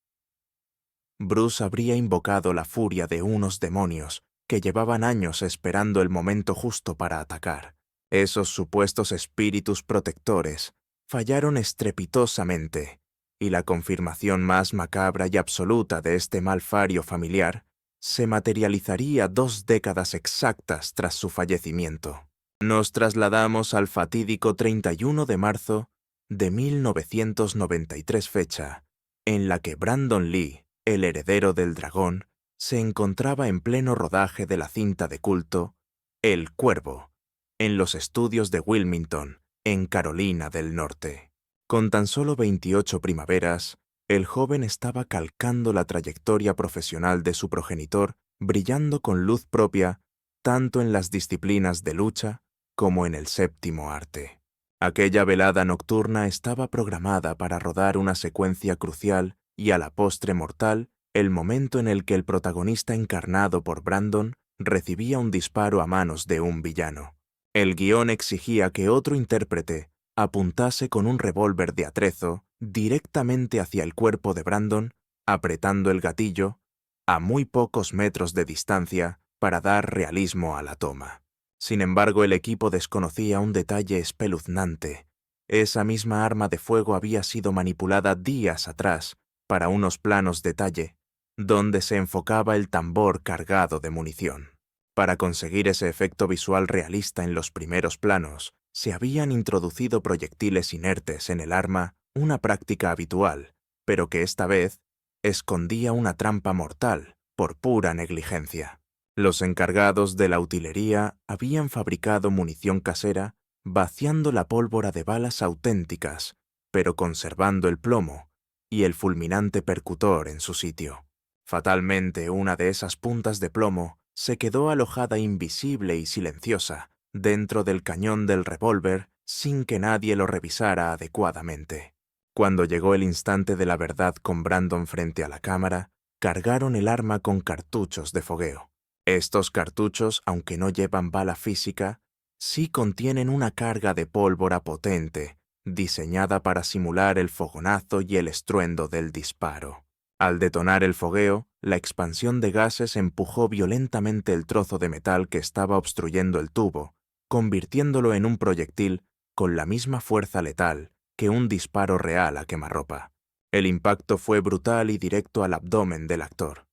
Bruce habría invocado la furia de unos demonios que llevaban años esperando el momento justo para atacar. Esos supuestos espíritus protectores fallaron estrepitosamente, y la confirmación más macabra y absoluta de este malfario familiar se materializaría 2 décadas exactas tras su fallecimiento. Nos trasladamos al fatídico 31 de marzo de 1993, fecha en la que Brandon Lee, el heredero del dragón, se encontraba en pleno rodaje de la cinta de culto El Cuervo, en los estudios de Wilmington, en Carolina del Norte. Con tan solo 28 primaveras, el joven estaba calcando la trayectoria profesional de su progenitor, brillando con luz propia tanto en las disciplinas de lucha como en el séptimo arte. Aquella velada nocturna estaba programada para rodar una secuencia crucial y a la postre mortal, el momento en el que el protagonista encarnado por Brandon recibía un disparo a manos de un villano. El guión exigía que otro intérprete apuntase con un revólver de atrezo directamente hacia el cuerpo de Brandon, apretando el gatillo a muy pocos metros de distancia para dar realismo a la toma. Sin embargo, el equipo desconocía un detalle espeluznante. Esa misma arma de fuego había sido manipulada días atrás para unos planos detalle, donde se enfocaba el tambor cargado de munición. Para conseguir ese efecto visual realista en los primeros planos, se habían introducido proyectiles inertes en el arma, una práctica habitual, pero que esta vez escondía una trampa mortal por pura negligencia. Los encargados de la utilería habían fabricado munición casera, vaciando la pólvora de balas auténticas, pero conservando el plomo y el fulminante percutor en su sitio. Fatalmente, una de esas puntas de plomo se quedó alojada invisible y silenciosa dentro del cañón del revólver sin que nadie lo revisara adecuadamente. Cuando llegó el instante de la verdad con Brandon frente a la cámara, cargaron el arma con cartuchos de fogueo. Estos cartuchos, aunque no llevan bala física, sí contienen una carga de pólvora potente, diseñada para simular el fogonazo y el estruendo del disparo. Al detonar el fogueo, la expansión de gases empujó violentamente el trozo de metal que estaba obstruyendo el tubo, convirtiéndolo en un proyectil con la misma fuerza letal que un disparo real a quemarropa. El impacto fue brutal y directo al abdomen del actor.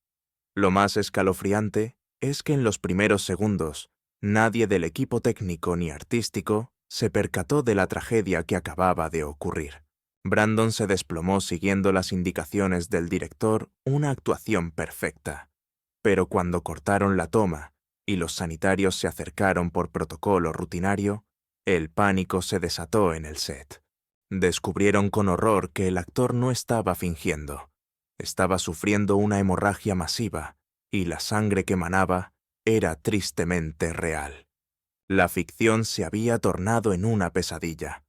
Lo más escalofriante es que en los primeros segundos, nadie del equipo técnico ni artístico se percató de la tragedia que acababa de ocurrir. Brandon se desplomó siguiendo las indicaciones del director, una actuación perfecta. Pero cuando cortaron la toma y los sanitarios se acercaron por protocolo rutinario, el pánico se desató en el set. Descubrieron con horror que el actor no estaba fingiendo. Estaba sufriendo una hemorragia masiva y la sangre que manaba era tristemente real. La ficción se había tornado en una pesadilla.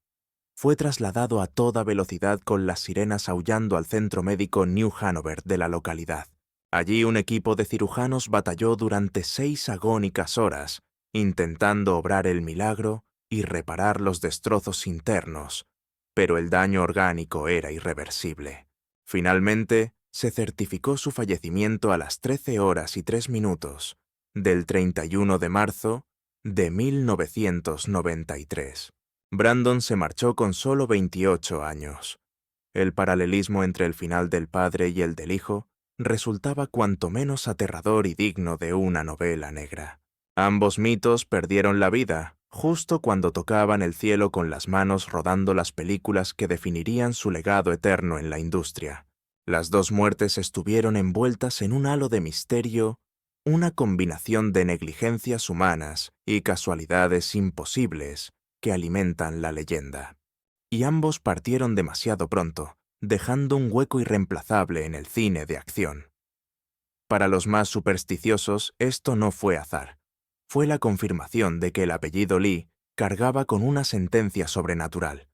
Fue trasladado a toda velocidad con las sirenas aullando al centro médico New Hanover de la localidad. Allí un equipo de cirujanos batalló durante 6 agónicas horas, intentando obrar el milagro y reparar los destrozos internos, pero el daño orgánico era irreversible. Finalmente, se certificó su fallecimiento a las 13:03 del 31 de marzo de 1993. Brandon se marchó con solo 28 años. El paralelismo entre el final del padre y el del hijo resultaba cuanto menos aterrador y digno de una novela negra. Ambos mitos perdieron la vida justo cuando tocaban el cielo con las manos rodando las películas que definirían su legado eterno en la industria. Las dos muertes estuvieron envueltas en un halo de misterio, una combinación de negligencias humanas y casualidades imposibles que alimentan la leyenda. Y ambos partieron demasiado pronto, dejando un hueco irreemplazable en el cine de acción. Para los más supersticiosos, esto no fue azar. Fue la confirmación de que el apellido Lee cargaba con una sentencia sobrenatural.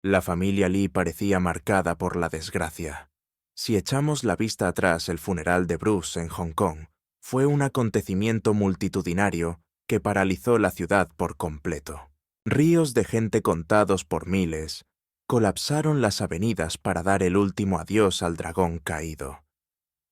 La familia Lee parecía marcada por la desgracia. Si echamos la vista atrás, el funeral de Bruce en Hong Kong fue un acontecimiento multitudinario que paralizó la ciudad por completo. Ríos de gente contados por miles colapsaron las avenidas para dar el último adiós al dragón caído.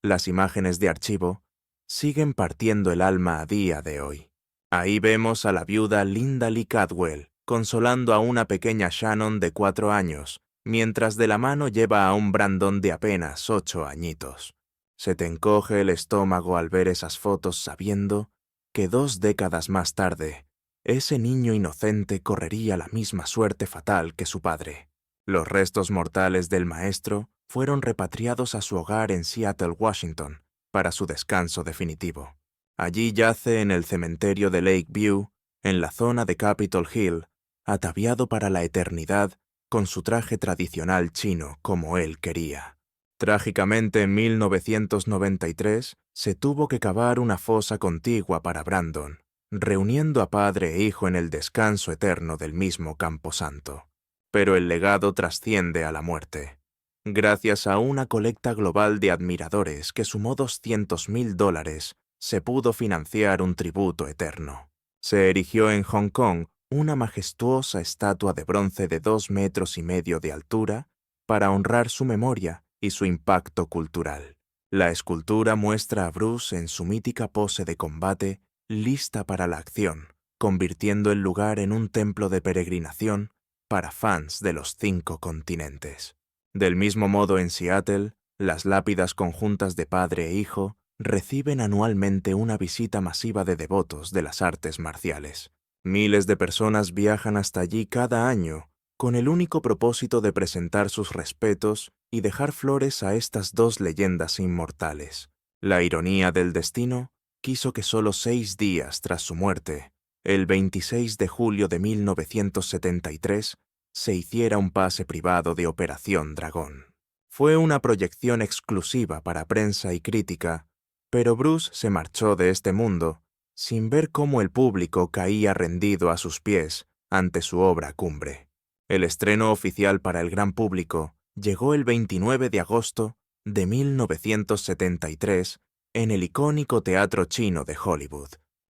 Las imágenes de archivo siguen partiendo el alma a día de hoy. Ahí vemos a la viuda Linda Lee Cadwell consolando a una pequeña Shannon de 4 años, mientras de la mano lleva a un Brandon de apenas 8 añitos. Se te encoge el estómago al ver esas fotos sabiendo que 2 décadas más tarde, ese niño inocente correría la misma suerte fatal que su padre. Los restos mortales del maestro fueron repatriados a su hogar en Seattle, Washington, para su descanso definitivo. Allí yace en el cementerio de Lakeview, en la zona de Capitol Hill, ataviado para la eternidad con su traje tradicional chino como él quería. Trágicamente, en 1993, se tuvo que cavar una fosa contigua para Brandon, reuniendo a padre e hijo en el descanso eterno del mismo camposanto. Pero el legado trasciende a la muerte. Gracias a una colecta global de admiradores que sumó $200,000, se pudo financiar un tributo eterno. Se erigió en Hong Kong una majestuosa estatua de bronce de 2,5 metros de altura para honrar su memoria y su impacto cultural. La escultura muestra a Bruce en su mítica pose de combate, lista para la acción, convirtiendo el lugar en un templo de peregrinación para fans de los 5 continentes. Del mismo modo, en Seattle, las lápidas conjuntas de padre e hijo reciben anualmente una visita masiva de devotos de las artes marciales. Miles de personas viajan hasta allí cada año con el único propósito de presentar sus respetos y dejar flores a estas 2 leyendas inmortales. La ironía del destino quiso que solo 6 días tras su muerte, el 26 de julio de 1973, se hiciera un pase privado de Operación Dragón. Fue una proyección exclusiva para prensa y crítica, pero Bruce se marchó de este mundo sin ver cómo el público caía rendido a sus pies ante su obra cumbre. El estreno oficial para el gran público llegó el 29 de agosto de 1973 en el icónico Teatro Chino de Hollywood.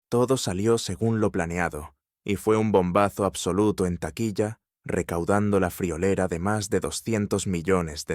Todo salió según lo planeado y fue un bombazo absoluto en taquilla, recaudando la friolera de más de $200 millones.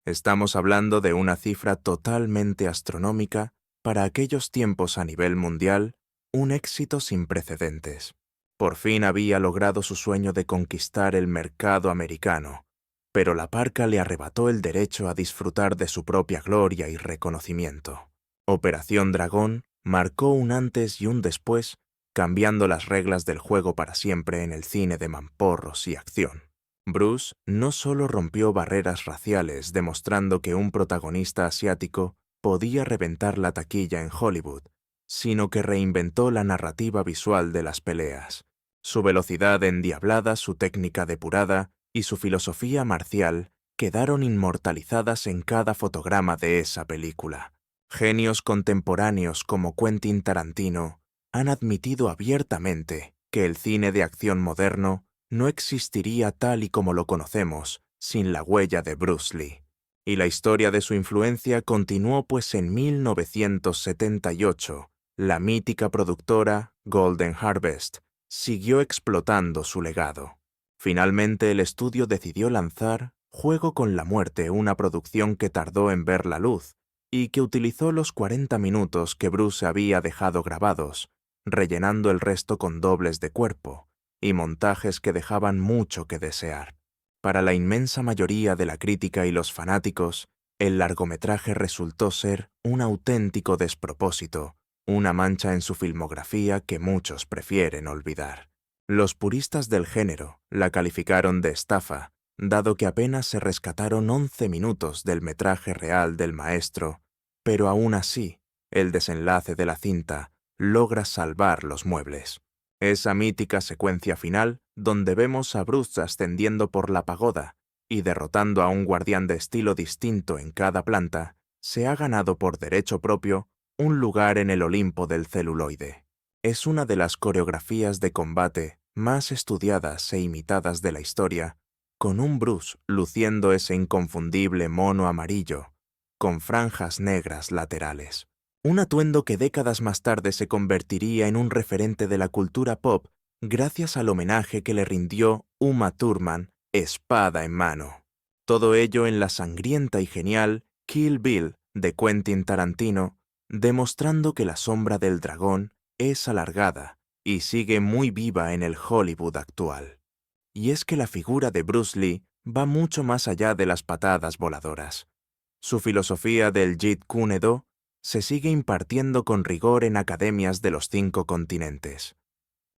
Estamos hablando de una cifra totalmente astronómica para aquellos tiempos a nivel mundial, un éxito sin precedentes. Por fin había logrado su sueño de conquistar el mercado americano, pero la parca le arrebató el derecho a disfrutar de su propia gloria y reconocimiento. Operación Dragón marcó un antes y un después, cambiando las reglas del juego para siempre en el cine de mamporros y acción. Bruce no solo rompió barreras raciales demostrando que un protagonista asiático podía reventar la taquilla en Hollywood, sino que reinventó la narrativa visual de las peleas. Su velocidad endiablada, su técnica depurada y su filosofía marcial quedaron inmortalizadas en cada fotograma de esa película. Genios contemporáneos como Quentin Tarantino han admitido abiertamente que el cine de acción moderno no existiría tal y como lo conocemos sin la huella de Bruce Lee. Y la historia de su influencia continuó pues en 1978, la mítica productora Golden Harvest siguió explotando su legado. Finalmente el estudio decidió lanzar Juego con la Muerte, una producción que tardó en ver la luz y que utilizó los 40 minutos que Bruce había dejado grabados, rellenando el resto con dobles de cuerpo y montajes que dejaban mucho que desear. Para la inmensa mayoría de la crítica y los fanáticos, el largometraje resultó ser un auténtico despropósito, una mancha en su filmografía que muchos prefieren olvidar. Los puristas del género la calificaron de estafa, dado que apenas se rescataron 11 minutos del metraje real del maestro, pero aún así, el desenlace de la cinta logra salvar los muebles. Esa mítica secuencia final, donde vemos a Bruce ascendiendo por la pagoda y derrotando a un guardián de estilo distinto en cada planta, se ha ganado por derecho propio un lugar en el Olimpo del celuloide. Es una de las coreografías de combate más estudiadas e imitadas de la historia, con un Bruce luciendo ese inconfundible mono amarillo, con franjas negras laterales. Un atuendo que décadas más tarde se convertiría en un referente de la cultura pop gracias al homenaje que le rindió Uma Thurman, espada en mano. Todo ello en la sangrienta y genial Kill Bill de Quentin Tarantino, demostrando que la sombra del dragón es alargada y sigue muy viva en el Hollywood actual. Y es que la figura de Bruce Lee va mucho más allá de las patadas voladoras. Su filosofía del Jeet Kune Do se sigue impartiendo con rigor en academias de los 5 continentes.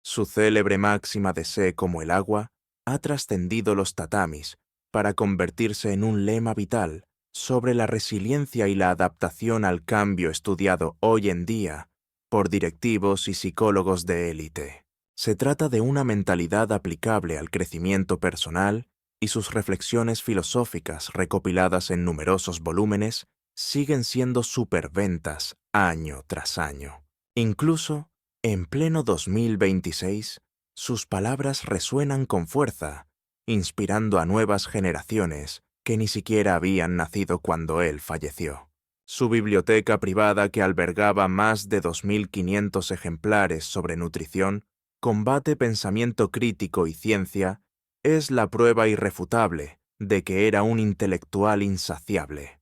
Su célebre máxima de sé como el agua ha trascendido los tatamis para convertirse en un lema vital sobre la resiliencia y la adaptación al cambio estudiado hoy en día por directivos y psicólogos de élite. Se trata de una mentalidad aplicable al crecimiento personal y sus reflexiones filosóficas recopiladas en numerosos volúmenes siguen siendo superventas año tras año. Incluso, en pleno 2026, sus palabras resuenan con fuerza, inspirando a nuevas generaciones que ni siquiera habían nacido cuando él falleció. Su biblioteca privada, que albergaba más de 2.500 ejemplares sobre nutrición, combate, pensamiento crítico y ciencia, es la prueba irrefutable de que era un intelectual insaciable.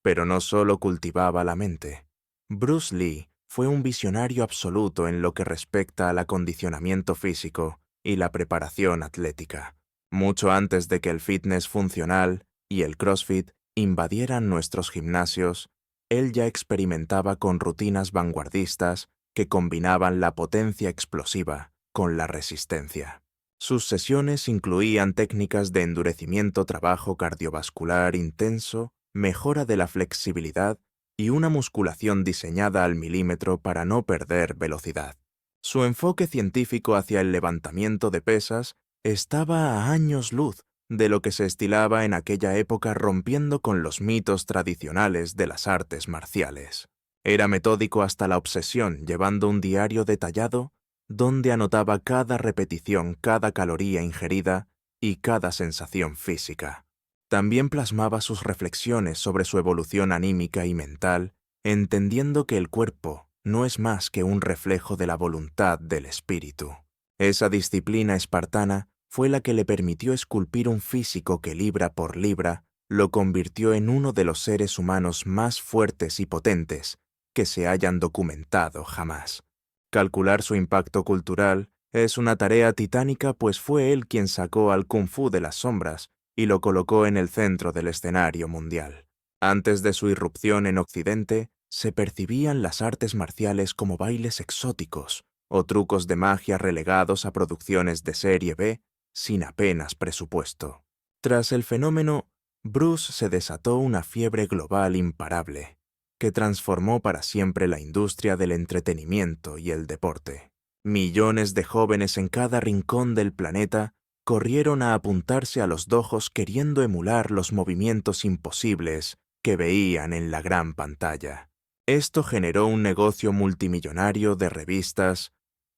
Pero no solo cultivaba la mente. Bruce Lee fue un visionario absoluto en lo que respecta al acondicionamiento físico y la preparación atlética. Mucho antes de que el fitness funcional y el CrossFit invadieran nuestros gimnasios, él ya experimentaba con rutinas vanguardistas que combinaban la potencia explosiva con la resistencia. Sus sesiones incluían técnicas de endurecimiento, trabajo cardiovascular intenso, mejora de la flexibilidad y una musculación diseñada al milímetro para no perder velocidad. Su enfoque científico hacia el levantamiento de pesas estaba a años luz de lo que se estilaba en aquella época, rompiendo con los mitos tradicionales de las artes marciales. Era metódico hasta la obsesión, llevando un diario detallado donde anotaba cada repetición, cada caloría ingerida y cada sensación física. También plasmaba sus reflexiones sobre su evolución anímica y mental, entendiendo que el cuerpo no es más que un reflejo de la voluntad del espíritu. Esa disciplina espartana fue la que le permitió esculpir un físico que libra por libra lo convirtió en uno de los seres humanos más fuertes y potentes que se hayan documentado jamás. Calcular su impacto cultural es una tarea titánica, pues fue él quien sacó al Kung Fu de las sombras y lo colocó en el centro del escenario mundial. Antes de su irrupción en Occidente, se percibían las artes marciales como bailes exóticos o trucos de magia relegados a producciones de serie B sin apenas presupuesto. Tras el fenómeno, Bruce se desató una fiebre global imparable, que transformó para siempre la industria del entretenimiento y el deporte. Millones de jóvenes en cada rincón del planeta corrieron a apuntarse a los dojos queriendo emular los movimientos imposibles que veían en la gran pantalla. Esto generó un negocio multimillonario de revistas,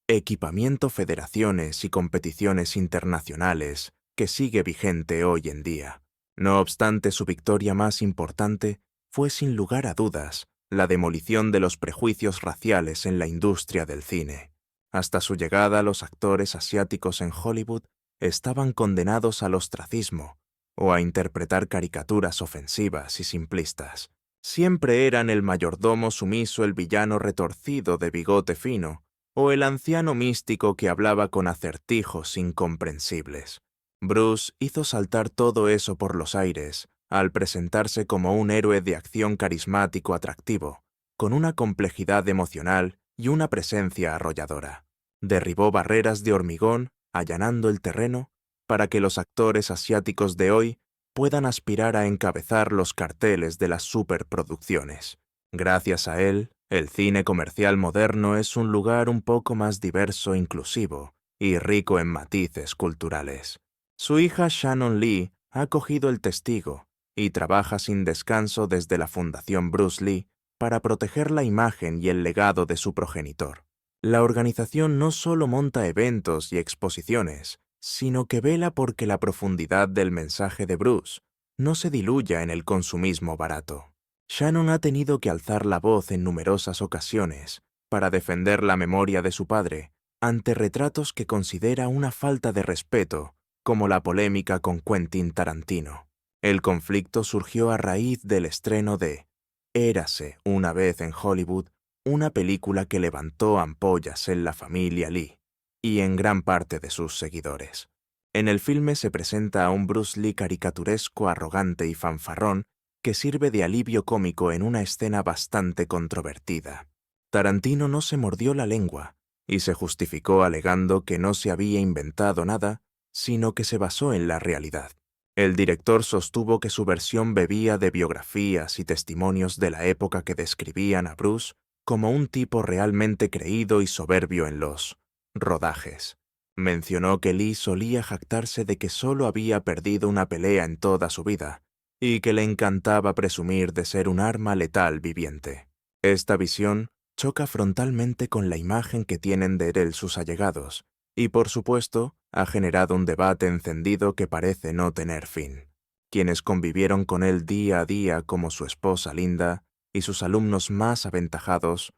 equipamiento, federaciones y competiciones internacionales que sigue vigente hoy en día. No obstante, su victoria más importante fue sin lugar a dudas la demolición de los prejuicios raciales en la industria del cine. Hasta su llegada, los actores asiáticos en Hollywood estaban condenados al ostracismo o a interpretar caricaturas ofensivas y simplistas. Siempre eran el mayordomo sumiso, el villano retorcido de bigote fino, o el anciano místico que hablaba con acertijos incomprensibles. Bruce hizo saltar todo eso por los aires al presentarse como un héroe de acción carismático atractivo, con una complejidad emocional y una presencia arrolladora. Derribó barreras de hormigón, allanando el terreno para que los actores asiáticos de hoy puedan aspirar a encabezar los carteles de las superproducciones. Gracias a él, el cine comercial moderno es un lugar un poco más diverso, inclusivo y rico en matices culturales. Su hija Shannon Lee ha cogido el testigo y trabaja sin descanso desde la Fundación Bruce Lee para proteger la imagen y el legado de su progenitor. La organización no solo monta eventos y exposiciones, sino que vela porque la profundidad del mensaje de Bruce no se diluya en el consumismo barato. Shannon ha tenido que alzar la voz en numerosas ocasiones para defender la memoria de su padre ante retratos que considera una falta de respeto, como la polémica con Quentin Tarantino. El conflicto surgió a raíz del estreno de Érase una vez en Hollywood, una película que levantó ampollas en la familia Lee y en gran parte de sus seguidores. En el filme se presenta a un Bruce Lee caricaturesco, arrogante y fanfarrón que sirve de alivio cómico en una escena bastante controvertida. Tarantino no se mordió la lengua y se justificó alegando que no se había inventado nada, sino que se basó en la realidad. El director sostuvo que su versión bebía de biografías y testimonios de la época que describían a Bruce como un tipo realmente creído y soberbio en los rodajes. Mencionó que Lee solía jactarse de que solo había perdido una pelea en toda su vida y que le encantaba presumir de ser un arma letal viviente. Esta visión choca frontalmente con la imagen que tienen de él sus allegados, y por supuesto ha generado un debate encendido que parece no tener fin. Quienes convivieron con él día a día, como su esposa Linda y sus alumnos más aventajados,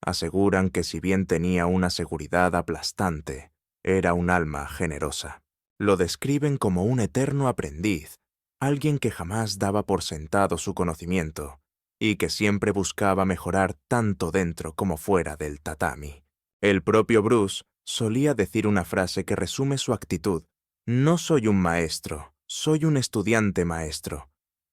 aseguran que si bien tenía una seguridad aplastante, era un alma generosa. Lo describen como un eterno aprendiz, alguien que jamás daba por sentado su conocimiento y que siempre buscaba mejorar tanto dentro como fuera del tatami. El propio Bruce solía decir una frase que resume su actitud: no soy un maestro, soy un estudiante maestro.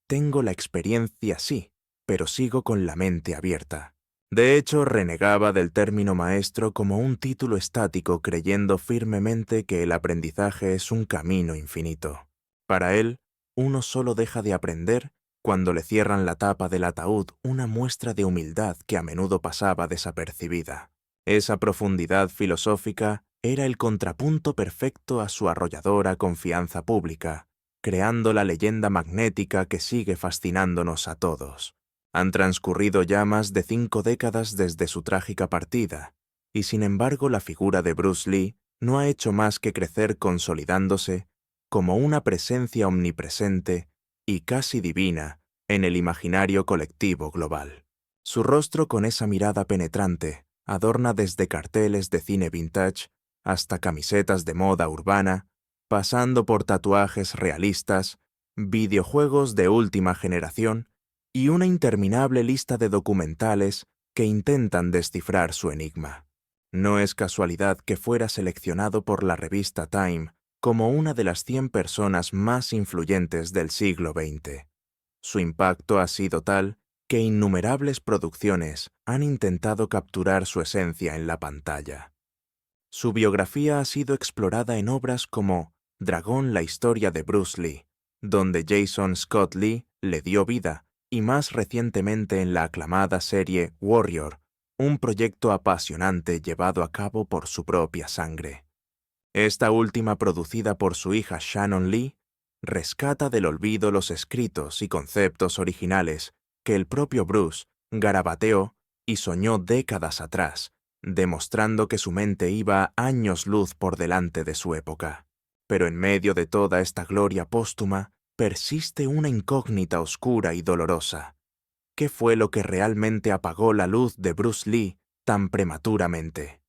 Tengo la experiencia, sí, pero sigo con la mente abierta. De hecho, renegaba del término maestro como un título estático, creyendo firmemente que el aprendizaje es un camino infinito. Para él, uno solo deja de aprender cuando le cierran la tapa del ataúd, una muestra de humildad que a menudo pasaba desapercibida. Esa profundidad filosófica era el contrapunto perfecto a su arrolladora confianza pública, creando la leyenda magnética que sigue fascinándonos a todos. Han transcurrido ya más de 5 décadas desde su trágica partida, y sin embargo la figura de Bruce Lee no ha hecho más que crecer, consolidándose como una presencia omnipresente y casi divina en el imaginario colectivo global. Su rostro, con esa mirada penetrante, adorna desde carteles de cine vintage hasta camisetas de moda urbana, pasando por tatuajes realistas videojuegos de última generación y una interminable lista de documentales que intentan descifrar su enigma. No es casualidad que fuera seleccionado por la revista Time como una de las 100 personas más influyentes del siglo XX. Su impacto ha sido tal que innumerables producciones han intentado capturar su esencia en la pantalla. Su biografía ha sido explorada en obras como Dragón, la historia de Bruce Lee, donde Jason Scott Lee le dio vida, y más recientemente en la aclamada serie Warrior, un proyecto apasionante llevado a cabo por su propia sangre. Esta última, producida por su hija Shannon Lee, rescata del olvido los escritos y conceptos originales que el propio Bruce garabateó y soñó décadas atrás, demostrando que su mente iba años luz por delante de su época. Pero en medio de toda esta gloria póstuma, persiste una incógnita oscura y dolorosa. ¿Qué fue lo que realmente apagó la luz de Bruce Lee tan prematuramente?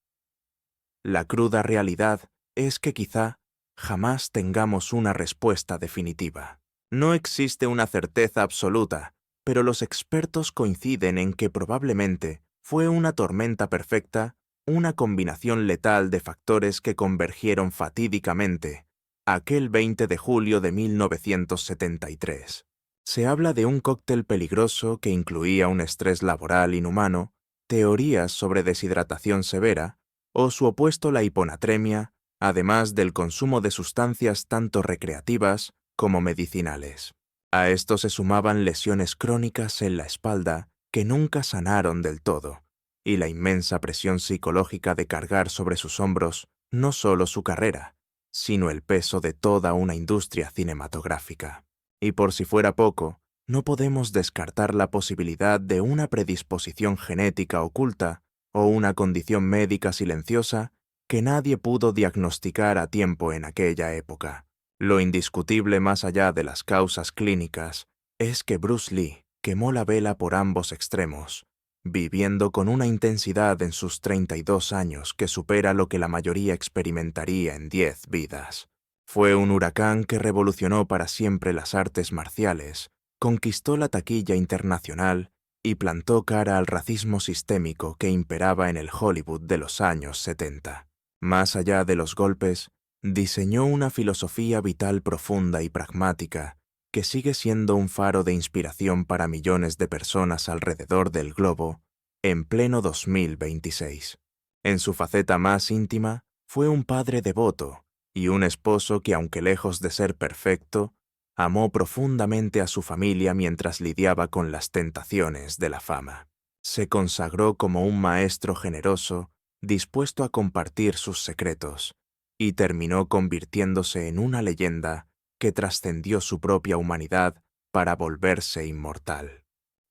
La cruda realidad es que quizá jamás tengamos una respuesta definitiva. No existe una certeza absoluta, pero los expertos coinciden en que probablemente fue una tormenta perfecta, una combinación letal de factores que convergieron fatídicamente aquel 20 de julio de 1973. Se habla de un cóctel peligroso que incluía un estrés laboral inhumano, teorías sobre deshidratación severa, o su opuesto, la hiponatremia, además del consumo de sustancias tanto recreativas como medicinales. A esto se sumaban lesiones crónicas en la espalda que nunca sanaron del todo, y la inmensa presión psicológica de cargar sobre sus hombros no solo su carrera, sino el peso de toda una industria cinematográfica. Y por si fuera poco, no podemos descartar la posibilidad de una predisposición genética oculta o una condición médica silenciosa que nadie pudo diagnosticar a tiempo en aquella época. Lo indiscutible más allá de las causas clínicas es que Bruce Lee quemó la vela por ambos extremos, viviendo con una intensidad en sus 32 años que supera lo que la mayoría experimentaría en 10 vidas. Fue un huracán que revolucionó para siempre las artes marciales, conquistó la taquilla internacional y plantó cara al racismo sistémico que imperaba en el Hollywood de los años 70. Más allá de los golpes, diseñó una filosofía vital profunda y pragmática que sigue siendo un faro de inspiración para millones de personas alrededor del globo en pleno 2026. En su faceta más íntima, fue un padre devoto y un esposo que, aunque lejos de ser perfecto, amó profundamente a su familia mientras lidiaba con las tentaciones de la fama. Se consagró como un maestro generoso, dispuesto a compartir sus secretos, y terminó convirtiéndose en una leyenda que trascendió su propia humanidad para volverse inmortal.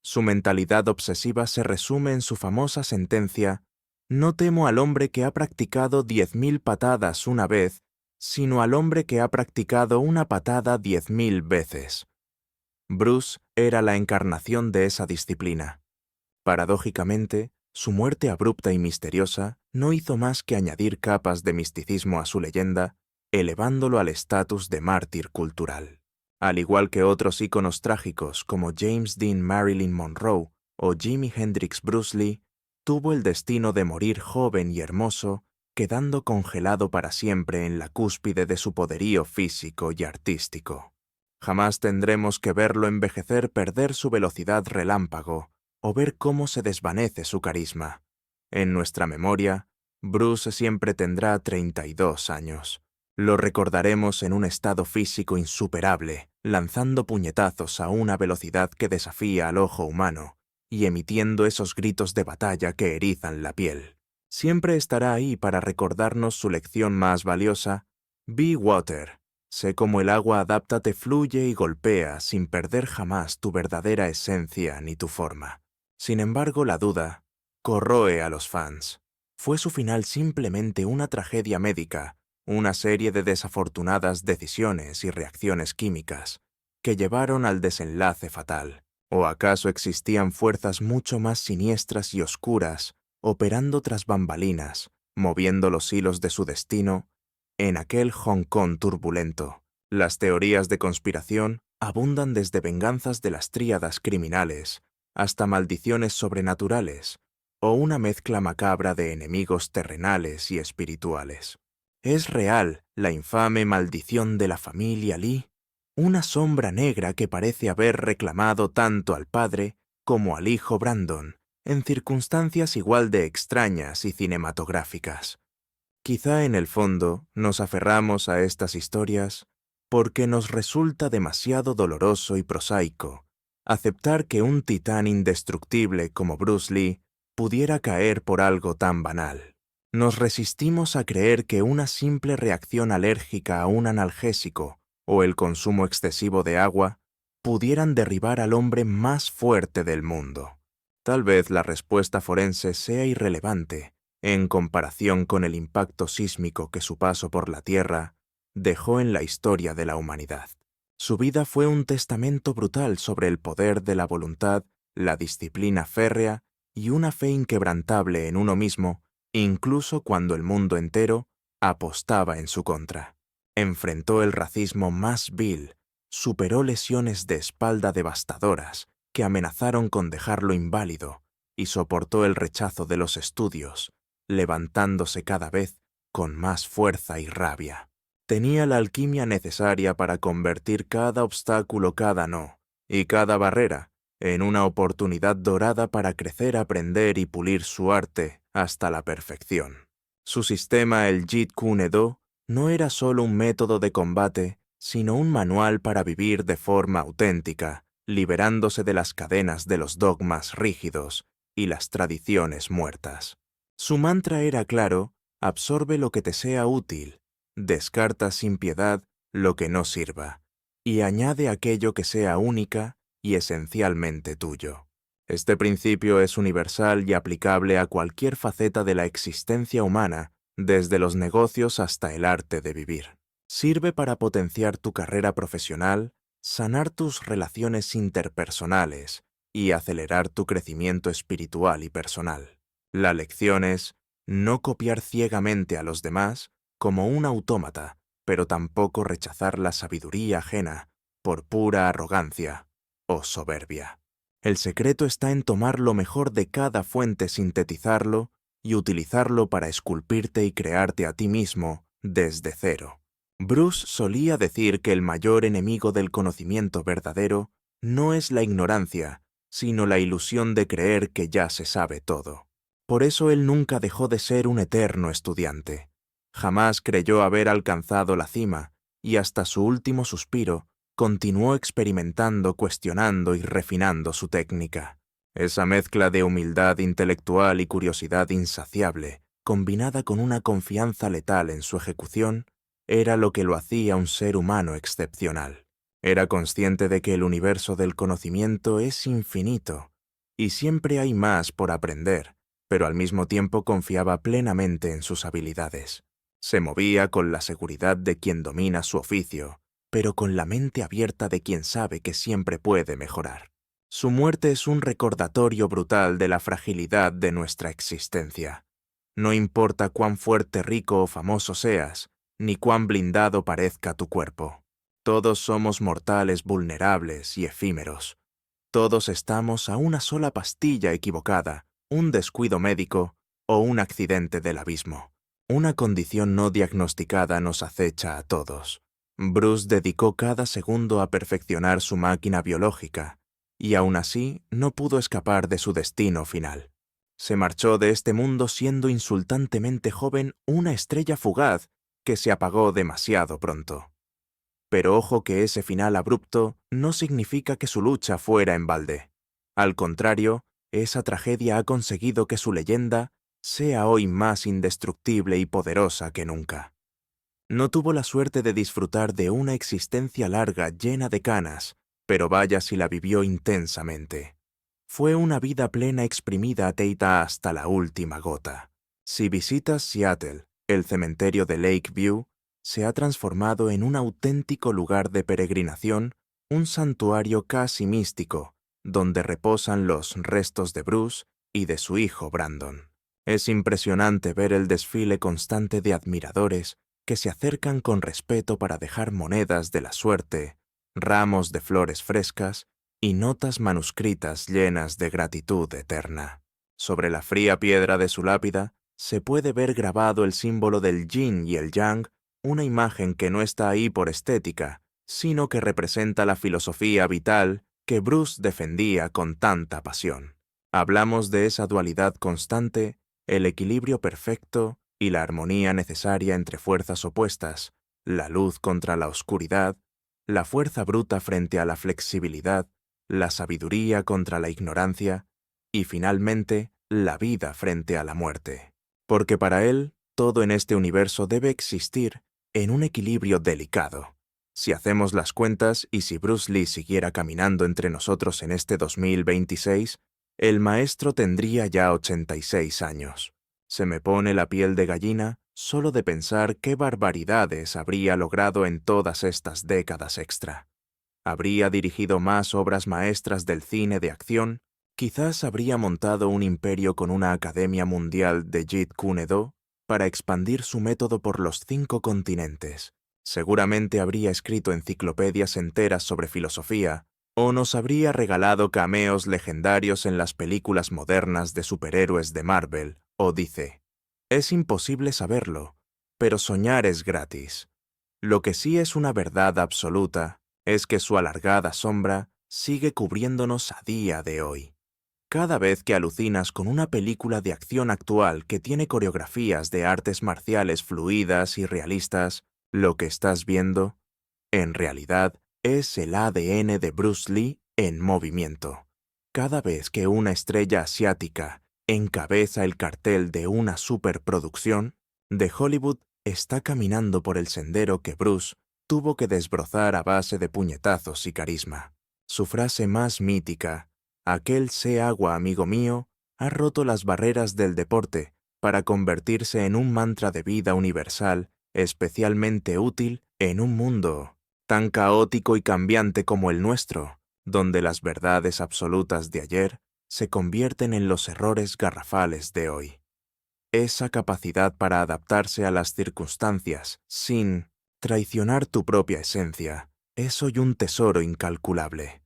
Su mentalidad obsesiva se resume en su famosa sentencia: «No temo al hombre que ha practicado 10.000 patadas una vez, sino al hombre que ha practicado una patada 10.000 veces». Bruce era la encarnación de esa disciplina. Paradójicamente, su muerte abrupta y misteriosa no hizo más que añadir capas de misticismo a su leyenda, elevándolo al estatus de mártir cultural. Al igual que otros íconos trágicos como James Dean Marilyn Monroe o Jimi Hendrix Bruce Lee, tuvo el destino de morir joven y hermoso, quedando congelado para siempre en la cúspide de su poderío físico y artístico. Jamás tendremos que verlo envejecer, perder su velocidad relámpago, o ver cómo se desvanece su carisma. En nuestra memoria, Bruce siempre tendrá 32 años. Lo recordaremos en un estado físico insuperable, lanzando puñetazos a una velocidad que desafía al ojo humano y emitiendo esos gritos de batalla que erizan la piel. Siempre estará ahí para recordarnos su lección más valiosa: Be water. Sé cómo el agua adáptate, fluye y golpea sin perder jamás tu verdadera esencia ni tu forma. Sin embargo, la duda corroe a los fans. ¿Fue su final simplemente una tragedia médica, una serie de desafortunadas decisiones y reacciones químicas que llevaron al desenlace fatal? ¿O acaso existían fuerzas mucho más siniestras y oscuras operando tras bambalinas, moviendo los hilos de su destino en aquel Hong Kong turbulento? Las teorías de conspiración Abundan desde venganzas de las tríadas criminales hasta maldiciones sobrenaturales o una mezcla macabra de enemigos terrenales y espirituales. ¿Es real la infame maldición de la familia Lee? Una sombra negra que parece haber reclamado tanto al padre como al hijo Brandon, en circunstancias igual de extrañas y cinematográficas. Quizá en el fondo nos aferramos a estas historias porque nos resulta demasiado doloroso y prosaico aceptar que un titán indestructible como Bruce Lee pudiera caer por algo tan banal. Nos resistimos a creer que una simple reacción alérgica a un analgésico o el consumo excesivo de agua pudieran derribar al hombre más fuerte del mundo. Tal vez la respuesta forense sea irrelevante en comparación con el impacto sísmico que su paso por la Tierra dejó en la historia de la humanidad. Su vida fue un testamento brutal sobre el poder de la voluntad, la disciplina férrea y una fe inquebrantable en uno mismo, incluso cuando el mundo entero apostaba en su contra. Enfrentó el racismo más vil, superó lesiones de espalda devastadoras que amenazaron con dejarlo inválido y soportó el rechazo de los estudios, levantándose cada vez con más fuerza y rabia. Tenía la alquimia necesaria para convertir cada obstáculo, cada no, y cada barrera en una oportunidad dorada para crecer, aprender y pulir su arte hasta la perfección. Su sistema, el Jeet Kune Do, no era solo un método de combate, sino un manual para vivir de forma auténtica, liberándose de las cadenas de los dogmas rígidos y las tradiciones muertas. Su mantra era claro: absorbe lo que te sea útil, descarta sin piedad lo que no sirva, y añade aquello que sea única y esencialmente tuyo. Este principio es universal y aplicable a cualquier faceta de la existencia humana, desde los negocios hasta el arte de vivir. Sirve para potenciar tu carrera profesional, sanar tus relaciones interpersonales y acelerar tu crecimiento espiritual y personal. La lección es no copiar ciegamente a los demás como un autómata, pero tampoco rechazar la sabiduría ajena por pura arrogancia o soberbia. El secreto está en tomar lo mejor de cada fuente, sintetizarlo y utilizarlo para esculpirte y crearte a ti mismo desde cero. Bruce solía decir que el mayor enemigo del conocimiento verdadero no es la ignorancia, sino la ilusión de creer que ya se sabe todo. Por eso él nunca dejó de ser un eterno estudiante. Jamás creyó haber alcanzado la cima, y hasta su último suspiro continuó experimentando, cuestionando y refinando su técnica. Esa mezcla de humildad intelectual y curiosidad insaciable, combinada con una confianza letal en su ejecución, era lo que lo hacía un ser humano excepcional. Era consciente de que el universo del conocimiento es infinito, y siempre hay más por aprender, pero al mismo tiempo confiaba plenamente en sus habilidades. Se movía con la seguridad de quien domina su oficio, pero con la mente abierta de quien sabe que siempre puede mejorar. Su muerte es un recordatorio brutal de la fragilidad de nuestra existencia. No importa cuán fuerte, rico o famoso seas, ni cuán blindado parezca tu cuerpo. Todos somos mortales, vulnerables y efímeros. Todos estamos a una sola pastilla equivocada, un descuido médico o un accidente del abismo. Una condición no diagnosticada nos acecha a todos. Bruce dedicó cada segundo a perfeccionar su máquina biológica, y aún así no pudo escapar de su destino final. Se marchó de este mundo siendo insultantemente joven, una estrella fugaz que se apagó demasiado pronto. Pero ojo que ese final abrupto no significa que su lucha fuera en balde. Al contrario, esa tragedia ha conseguido que su leyenda sea hoy más indestructible y poderosa que nunca. No tuvo la suerte de disfrutar de una existencia larga llena de canas, pero vaya si la vivió intensamente. Fue una vida plena exprimida teita hasta la última gota. Si visitas Seattle, el cementerio de Lakeview se ha transformado en un auténtico lugar de peregrinación, un santuario casi místico, donde reposan los restos de Bruce y de su hijo Brandon. Es impresionante ver el desfile constante de admiradores que se acercan con respeto para dejar monedas de la suerte, ramos de flores frescas y notas manuscritas llenas de gratitud eterna. Sobre la fría piedra de su lápida se puede ver grabado el símbolo del yin y el yang, una imagen que no está ahí por estética, sino que representa la filosofía vital que Bruce defendía con tanta pasión. Hablamos de esa dualidad constante, el equilibrio perfecto y la armonía necesaria entre fuerzas opuestas, la luz contra la oscuridad, la fuerza bruta frente a la flexibilidad, la sabiduría contra la ignorancia y, finalmente, la vida frente a la muerte. Porque para él, todo en este universo debe existir en un equilibrio delicado. Si hacemos las cuentas y si Bruce Lee siguiera caminando entre nosotros en este 2026, el maestro tendría ya 86 años. Se me pone la piel de gallina solo de pensar qué barbaridades habría logrado en todas estas décadas extra. Habría dirigido más obras maestras del cine de acción, quizás habría montado un imperio con una academia mundial de Jeet Kune Do para expandir su método por los 5 continentes. Seguramente habría escrito enciclopedias enteras sobre filosofía, o nos habría regalado cameos legendarios en las películas modernas de superhéroes de Marvel o DC. Es imposible saberlo, pero soñar es gratis. Lo que sí es una verdad absoluta es que su alargada sombra sigue cubriéndonos a día de hoy. Cada vez que alucinas con una película de acción actual que tiene coreografías de artes marciales fluidas y realistas, lo que estás viendo, en realidad, es el ADN de Bruce Lee en movimiento. Cada vez que una estrella asiática encabeza el cartel de una superproducción, de Hollywood está caminando por el sendero que Bruce tuvo que desbrozar a base de puñetazos y carisma. Su frase más mítica, aquel sé agua, amigo mío, ha roto las barreras del deporte para convertirse en un mantra de vida universal especialmente útil en un mundo tan caótico y cambiante como el nuestro, donde las verdades absolutas de ayer se convierten en los errores garrafales de hoy. Esa capacidad para adaptarse a las circunstancias sin traicionar tu propia esencia es hoy un tesoro incalculable.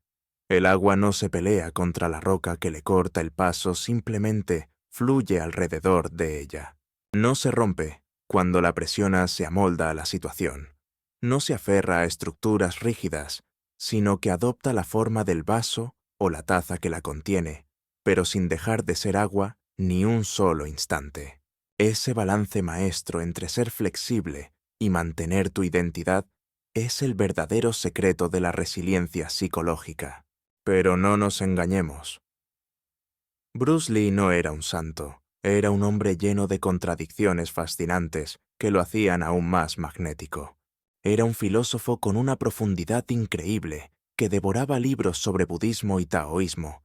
El agua no se pelea contra la roca que le corta el paso, simplemente fluye alrededor de ella. No se rompe cuando la presiona, se amolda a la situación. No se aferra a estructuras rígidas, sino que adopta la forma del vaso o la taza que la contiene, pero sin dejar de ser agua ni un solo instante. Ese balance maestro entre ser flexible y mantener tu identidad es el verdadero secreto de la resiliencia psicológica. Pero no nos engañemos. Bruce Lee no era un santo, era un hombre lleno de contradicciones fascinantes que lo hacían aún más magnético. Era un filósofo con una profundidad increíble que devoraba libros sobre budismo y taoísmo,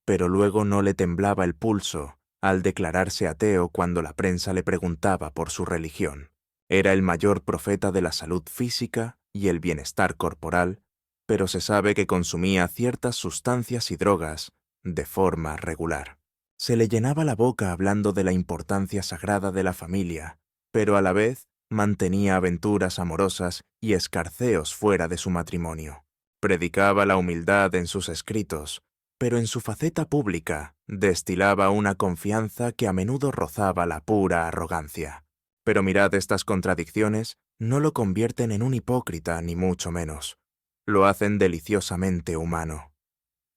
pero luego no le temblaba el pulso al declararse ateo cuando la prensa le preguntaba por su religión. Era el mayor profeta de la salud física y el bienestar corporal, pero se sabe que consumía ciertas sustancias y drogas de forma regular. Se le llenaba la boca hablando de la importancia sagrada de la familia, pero a la vez mantenía aventuras amorosas y escarceos fuera de su matrimonio. Predicaba la humildad en sus escritos, pero en su faceta pública destilaba una confianza que a menudo rozaba la pura arrogancia. Pero mirad, estas contradicciones no lo convierten en un hipócrita ni mucho menos. Lo hacen deliciosamente humano.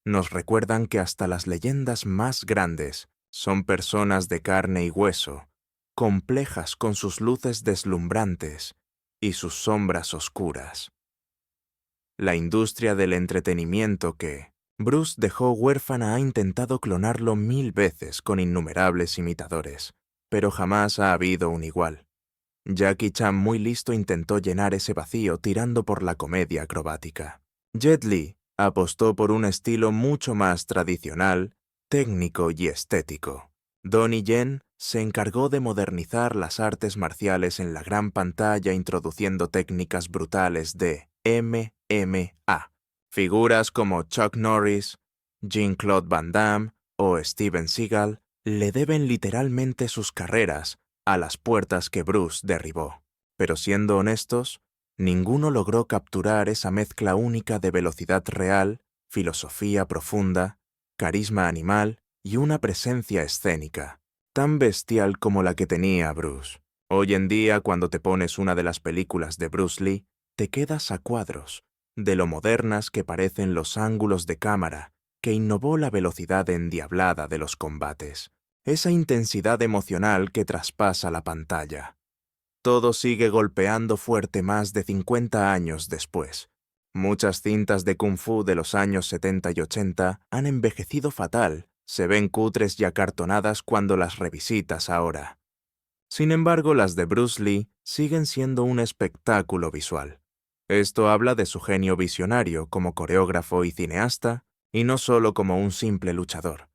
Nos recuerdan que hasta las leyendas más grandes son personas de carne y hueso, complejas con sus luces deslumbrantes y sus sombras oscuras. La industria del entretenimiento que Bruce dejó huérfana ha intentado clonarlo 1000 veces con innumerables imitadores, pero jamás ha habido un igual. Jackie Chan muy listo intentó llenar ese vacío tirando por la comedia acrobática. Jet Li apostó por un estilo mucho más tradicional, técnico y estético. Donnie Yen se encargó de modernizar las artes marciales en la gran pantalla introduciendo técnicas brutales de MMA. Figuras como Chuck Norris, Jean-Claude Van Damme o Steven Seagal le deben literalmente sus carreras a las puertas que Bruce derribó. Pero siendo honestos, Ninguno logró capturar esa mezcla única de velocidad real, filosofía profunda, carisma animal y una presencia escénica, tan bestial como la que tenía Bruce. Hoy en día, cuando te pones una de las películas de Bruce Lee, te quedas a cuadros de lo modernas que parecen los ángulos de cámara, que innovó la velocidad endiablada de los combates, esa intensidad emocional que traspasa la pantalla. Todo sigue golpeando fuerte más de 50 años después. Muchas cintas de Kung Fu de los años 70 y 80 han envejecido fatal, se ven cutres y acartonadas cuando las revisitas ahora. Sin embargo, las de Bruce Lee siguen siendo un espectáculo visual. Esto habla de su genio visionario como coreógrafo y cineasta, y no solo como un simple luchador.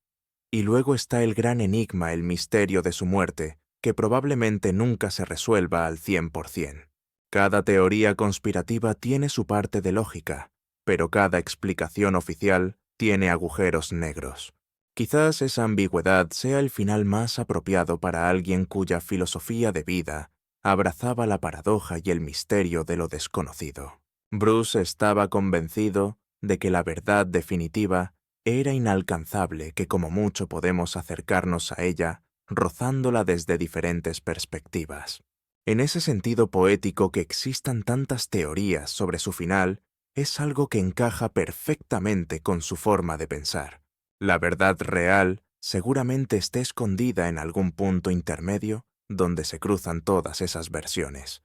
Y luego está el gran enigma, el misterio de su muerte, que probablemente nunca se resuelva al 100%. Cada teoría conspirativa tiene su parte de lógica, pero cada explicación oficial tiene agujeros negros. Quizás esa ambigüedad sea el final más apropiado para alguien cuya filosofía de vida abrazaba la paradoja y el misterio de lo desconocido. Bruce estaba convencido de que la verdad definitiva era inalcanzable, que como mucho podemos acercarnos a ella rozándola desde diferentes perspectivas. En ese sentido poético, que existan tantas teorías sobre su final es algo que encaja perfectamente con su forma de pensar. La verdad real seguramente esté escondida en algún punto intermedio donde se cruzan todas esas versiones.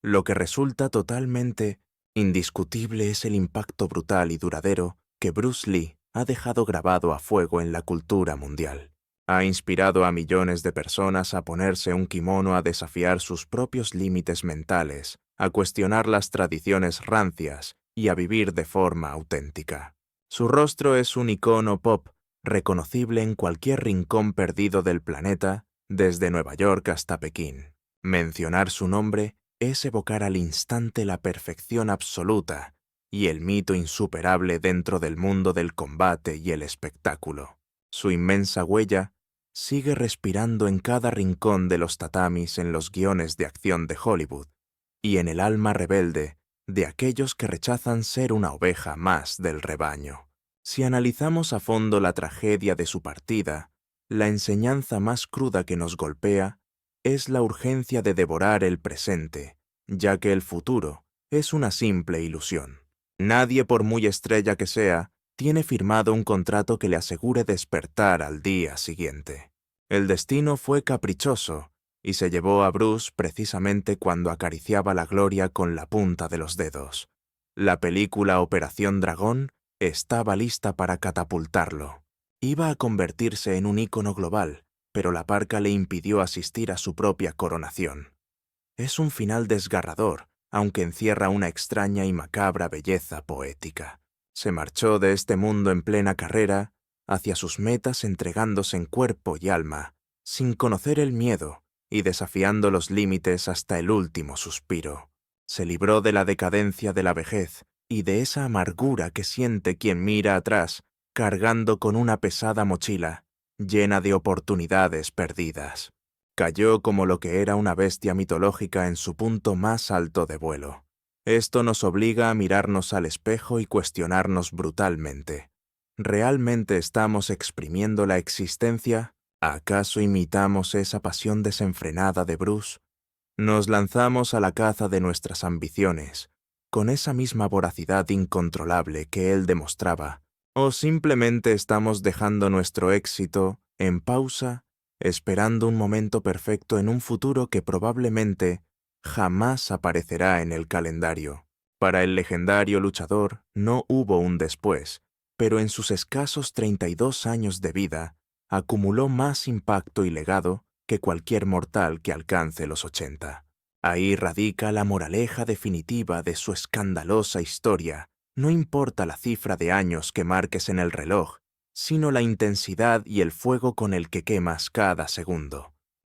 Lo que resulta totalmente indiscutible es el impacto brutal y duradero que Bruce Lee ha dejado grabado a fuego en la cultura mundial. Ha inspirado a millones de personas a ponerse un kimono, a desafiar sus propios límites mentales, a cuestionar las tradiciones rancias y a vivir de forma auténtica. Su rostro es un icono pop, reconocible en cualquier rincón perdido del planeta, desde Nueva York hasta Pekín. Mencionar su nombre es evocar al instante la perfección absoluta y el mito insuperable dentro del mundo del combate y el espectáculo. Su inmensa huella sigue respirando en cada rincón de los tatamis, en los guiones de acción de Hollywood y en el alma rebelde de aquellos que rechazan ser una oveja más del rebaño. Si analizamos a fondo la tragedia de su partida, la enseñanza más cruda que nos golpea es la urgencia de devorar el presente, ya que el futuro es una simple ilusión. Nadie, por muy estrella que sea, tiene firmado un contrato que le asegure despertar al día siguiente. El destino fue caprichoso y se llevó a Bruce precisamente cuando acariciaba la gloria con la punta de los dedos. La película Operación Dragón estaba lista para catapultarlo. Iba a convertirse en un ícono global, pero la parca le impidió asistir a su propia coronación. Es un final desgarrador, aunque encierra una extraña y macabra belleza poética. Se marchó de este mundo en plena carrera hacia sus metas, entregándose en cuerpo y alma, sin conocer el miedo y desafiando los límites hasta el último suspiro. Se libró de la decadencia de la vejez y de esa amargura que siente quien mira atrás, cargando con una pesada mochila llena de oportunidades perdidas. Cayó como lo que era una bestia mitológica en su punto más alto de vuelo. Esto nos obliga a mirarnos al espejo y cuestionarnos brutalmente. ¿Realmente estamos exprimiendo la existencia? ¿Acaso imitamos esa pasión desenfrenada de Bruce? ¿Nos lanzamos a la caza de nuestras ambiciones, con esa misma voracidad incontrolable que él demostraba? ¿O simplemente estamos dejando nuestro éxito en pausa, esperando un momento perfecto en un futuro que probablemente jamás aparecerá en el calendario? Para el legendario luchador no hubo un después, pero en sus escasos 32 años de vida acumuló más impacto y legado que cualquier mortal que alcance los 80. Ahí radica la moraleja definitiva de su escandalosa historia. No importa la cifra de años que marques en el reloj, sino la intensidad y el fuego con el que quemas cada segundo.